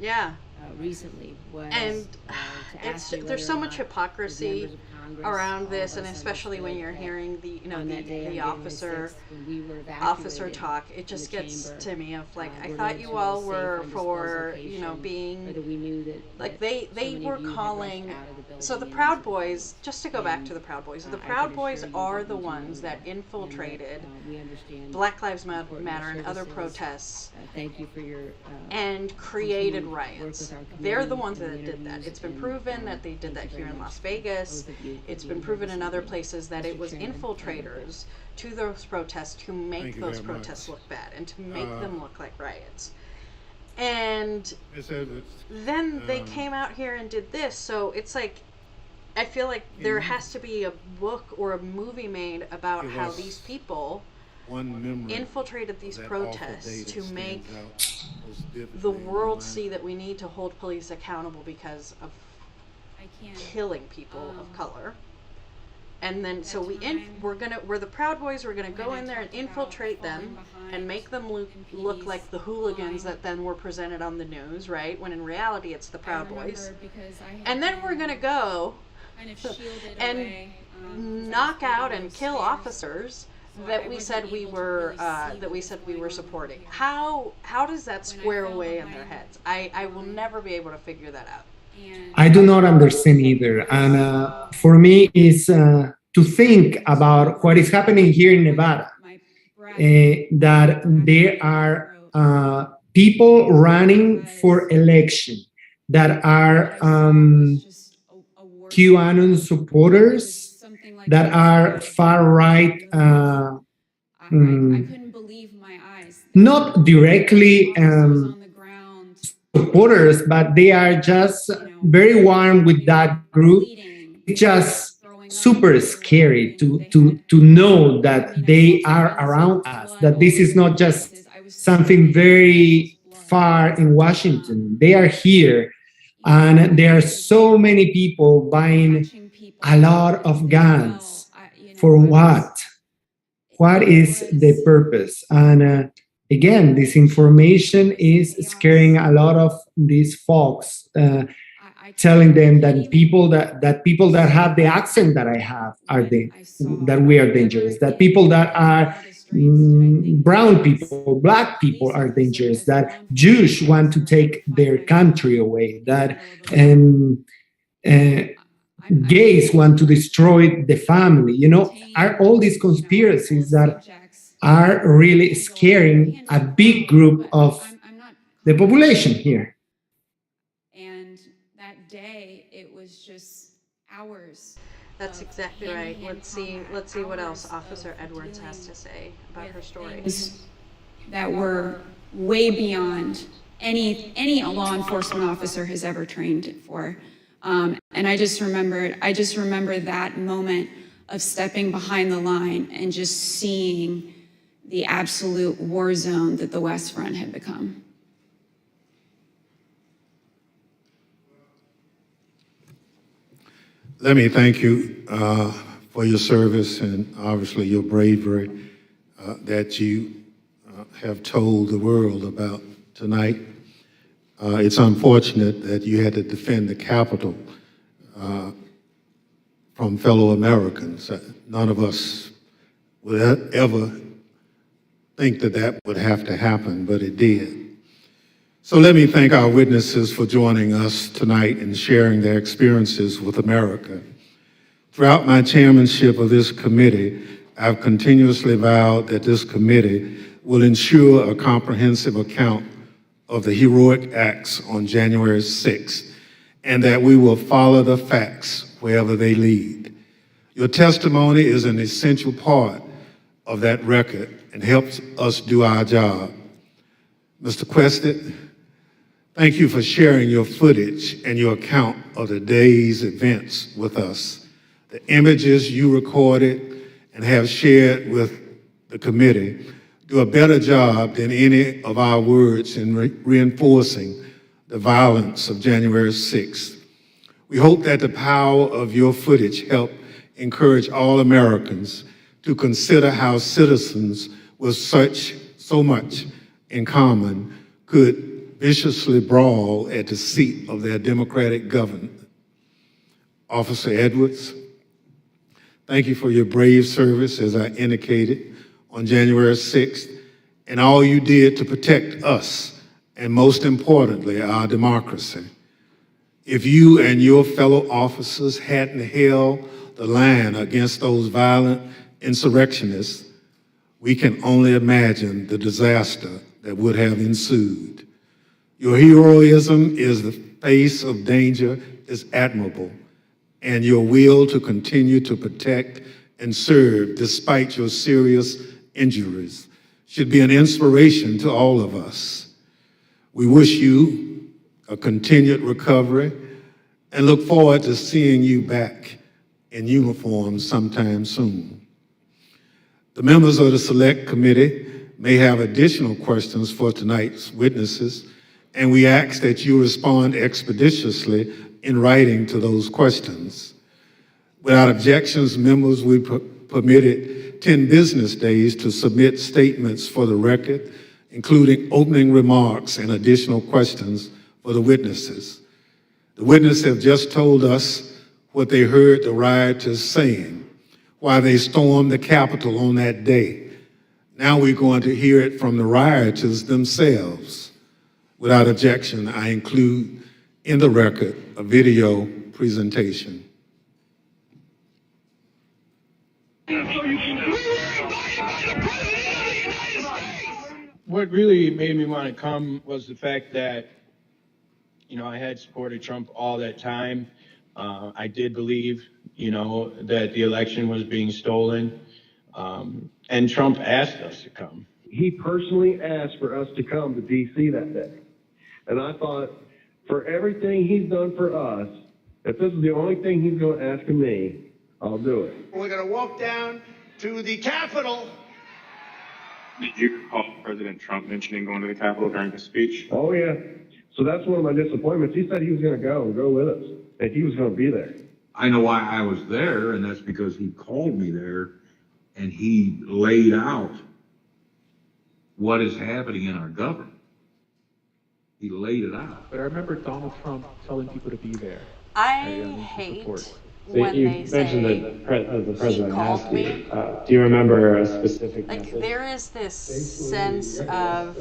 recently was And to ask you there's whether so or much not hypocrisy members of Congress around this, all of and us especially when you're understood hearing the on that day, on the January officer 6th, when we were officer evacuated talk. It from just the gets chamber, to me of like I were thought led you to a all safe, were undisclosed for location, being whether we knew that like that they so many were of you had calling. rushed out of the building So the and Proud into the Boys, just to go back And, to the Proud Boys, the I Proud can Boys assure you are that the we do ones know that infiltrated we understand Black Lives the importance of Matter and other services. protests Thank you for your and created continued work riots. with our They're the committee ones and that the did that. interviews, It's been and, proven that they did thank that you here very in much, Las Vegas. both of you, for It's being been here proven this in other evening. places that it Mr. was Chairman, infiltrators to those protests to make Thank you those very protests much. look bad and to make them look like riots. And Ms. Edwards, then they came out here and did this. So it's like, I feel like there has to be a book or a movie made about Give how us these people one memory infiltrated these of that awful day protests that to stands make out most vividly the in your world mind. see that we need to hold police accountable because of killing people of color. And then so we're the Proud Boys, we're gonna go in there and infiltrate them and make them look like the hooligans that then were presented on the news, right? When in reality it's the Proud Boys. And then we're gonna go and knock out and kill officers that we said we were supporting. How does that square away in their heads? I will never be able to figure that out. I do not understand either. And for me, is to think about what is happening here in Nevada, that there are people running for election that are QAnon supporters, that are far right. I couldn't believe my eyes. Not directly supporters, but they are just very warm with that group. It's just super scary to know that they are around us, that this is not just something very far in Washington. They are here, and there are so many people buying a lot of guns. For what? What is the purpose? And again, this information is scaring a lot of these folks, telling them that people that have the accent that I have that we are dangerous. That people that are brown people, black people are dangerous. That Jews want to take their country away. That gays want to destroy the family. You know, are all these conspiracies that are really scaring a big group of the population here. And that day, it was just hours. That's exactly right. Let's see what else Officer Edwards has to say about her story. That were way beyond any law enforcement officer has ever trained for. And I just remember that moment of stepping behind the line and just seeing the absolute war zone that the West Front had become. Let me thank you for your service and obviously your bravery that you have told the world about tonight. It's unfortunate that you had to defend the Capitol from fellow Americans. None of us would ever think that that would have to happen, but it did. So let me thank our witnesses for joining us tonight and sharing their experiences with America. Throughout my chairmanship of this committee, I've continuously vowed that this committee will ensure a comprehensive account of the heroic acts on January 6th, and that we will follow the facts wherever they lead. Your testimony is an essential part of that record and helps us do our job. Mr. Quested, thank you for sharing your footage and your account of the day's events with us. The images you recorded and have shared with the committee do a better job than any of our words in reinforcing the violence of January 6th. We hope that the power of your footage help encourage all Americans to consider how citizens with so much in common could viciously brawl at the seat of their democratic government. Officer Edwards, thank you for your brave service, as I indicated, on January 6th, and all you did to protect us, and most importantly, our democracy. If you and your fellow officers hadn't held the line against those violent insurrectionists, we can only imagine the disaster that would have ensued. Your heroism in the face of danger is admirable, and your will to continue to protect and serve despite your serious injuries should be an inspiration to all of us. We wish you a continued recovery and look forward to seeing you back in uniform sometime soon. The members of the Select Committee may have additional questions for tonight's witnesses, and we ask that you respond expeditiously in writing to those questions. Without objections, members will be permitted 10 business days to submit statements for the record, including opening remarks and additional questions for the witnesses. The witnesses have just told us what they heard the rioters saying while they stormed the Capitol on that day. Now we're going to hear it from the rioters themselves. Without objection, I include in the record a video presentation. What really made me want to come was the fact that, I had supported Trump all that time. I did believe, that the election was being stolen. And Trump asked us to come. He personally asked for us to come to D.C. that day. And I thought, for everything he's done for us, if this is the only thing he's going to ask of me, I'll do it. We're going to walk down to the Capitol. Did you recall President Trump mentioning going to the Capitol during his speech? Oh, yeah. So that's one of my disappointments. He said he was going to go with us, and he was going to be there. I know why I was there, and that's because he called me there, and he laid out what is happening in our government. He laid it out. But I remember Donald Trump telling people to be there. I hate when you they say mentioned that the president asked me. you. Do you remember a specific Like, message? there is this sense of,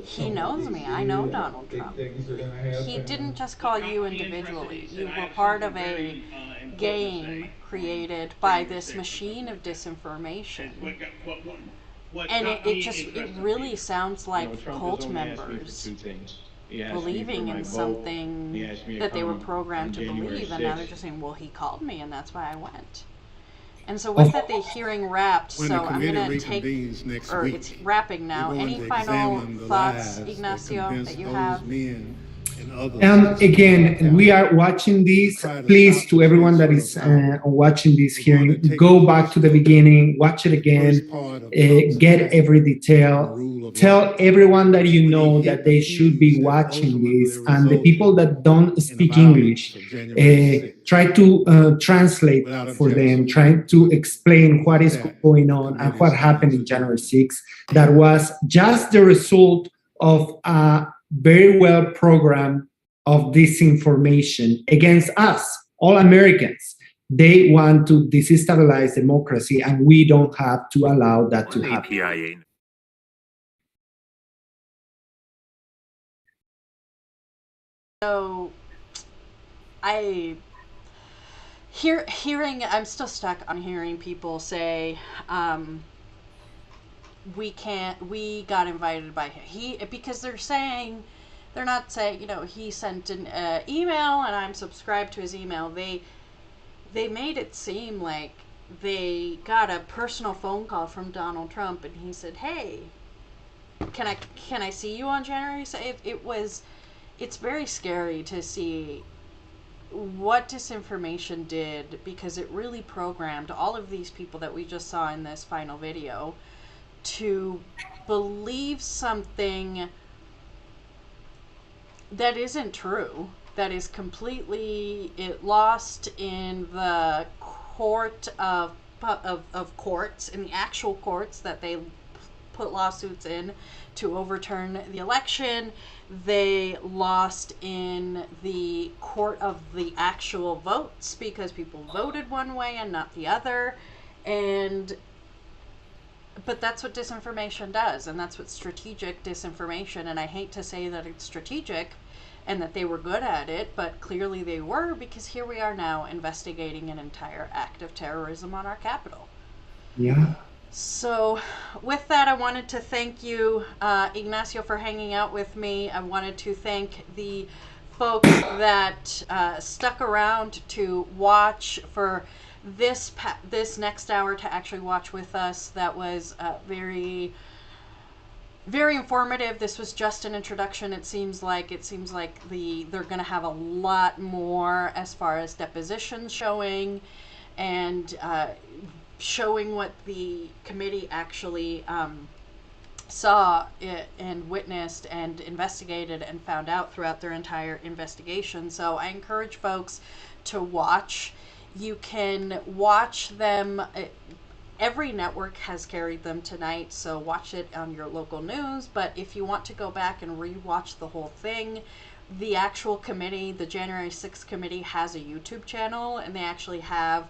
he knows me, I know Donald Trump. He didn't just call you individually. You were part of a game created by this machine of disinformation. And it really sounds like cult members believing in something that they were programmed to believe, and now they're just saying, well, he called me and that's why I went. And so with that, the hearing wrapped, so I'm going to take, or it's wrapping now. Any final thoughts, Ignacio, that you have? Again, we are watching this. Please, to everyone that is watching this hearing, go back to the beginning, watch it again, get every detail. Tell everyone that you know that they should be watching this, and the people that don't speak English, try to translate for them, try to explain what is going on and what happened in January 6th. That was just the result of very well programmed of disinformation against us, all Americans. They want to destabilize democracy, and we don't have to allow that to happen. So I'm still stuck on hearing people say, we got invited by he, because they're not saying, he sent an email and I'm subscribed to his email. They made it seem like they got a personal phone call from Donald Trump and he said, hey, can I see you on January? So it's very scary to see what disinformation did, because it really programmed all of these people that we just saw in this final video to believe something that isn't true, that is completely lost in the court of courts, in the actual courts that they put lawsuits in to overturn the election. They lost in the court of the actual votes because people voted one way and not the other. But that's what disinformation does, and that's what strategic disinformation, and I hate to say that it's strategic and that they were good at it, but clearly they were, because here we are now investigating an entire act of terrorism on our Capitol. Yeah. So with that, I wanted to thank you, Ignacio, for hanging out with me. I wanted to thank the folks that stuck around to watch for this next hour, to actually watch with us. That was very, very informative. This was just an introduction. It seems like they're going to have a lot more as far as depositions showing, and showing what the committee actually saw and witnessed and investigated and found out throughout their entire investigation. So I encourage folks to watch. You can watch them. Every network has carried them tonight, so watch it on your local news. But if you want to go back and re-watch the whole thing, the actual committee, the January 6th committee, has a YouTube channel, and they actually have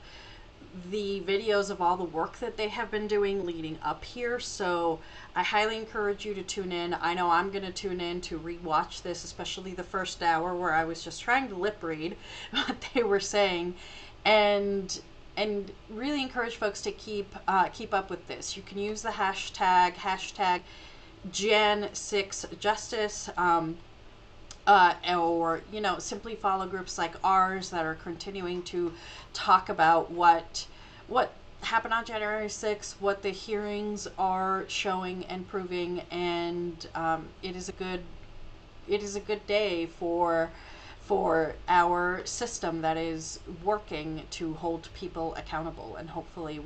the videos of all the work that they have been doing leading up here. So I highly encourage you to tune in. I know I'm going to tune in to rewatch this, especially the first hour where I was just trying to lip read what they were saying, and really encourage folks to keep up with this. You can use the hashtag Jan6Justice, or simply follow groups like ours that are continuing to talk about what happened on January 6th, what the hearings are showing and proving, and it is a good day for our system that is working to hold people accountable, and hopefully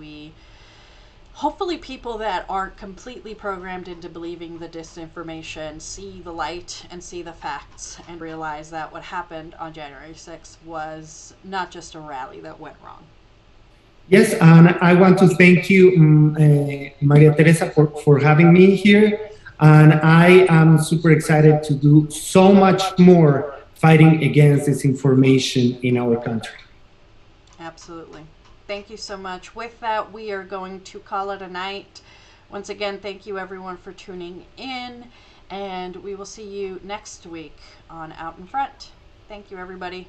people that aren't completely programmed into believing the disinformation see the light and see the facts and realize that what happened on January 6th was not just a rally that went wrong. Yes, and I want to thank you, Maria Teresa, for having me here. And I am super excited to do so much more fighting against disinformation in our country. Absolutely. Thank you so much. With that, we are going to call it a night. Once again, thank you everyone for tuning in, and we will see you next week on Out in Front. Thank you, everybody.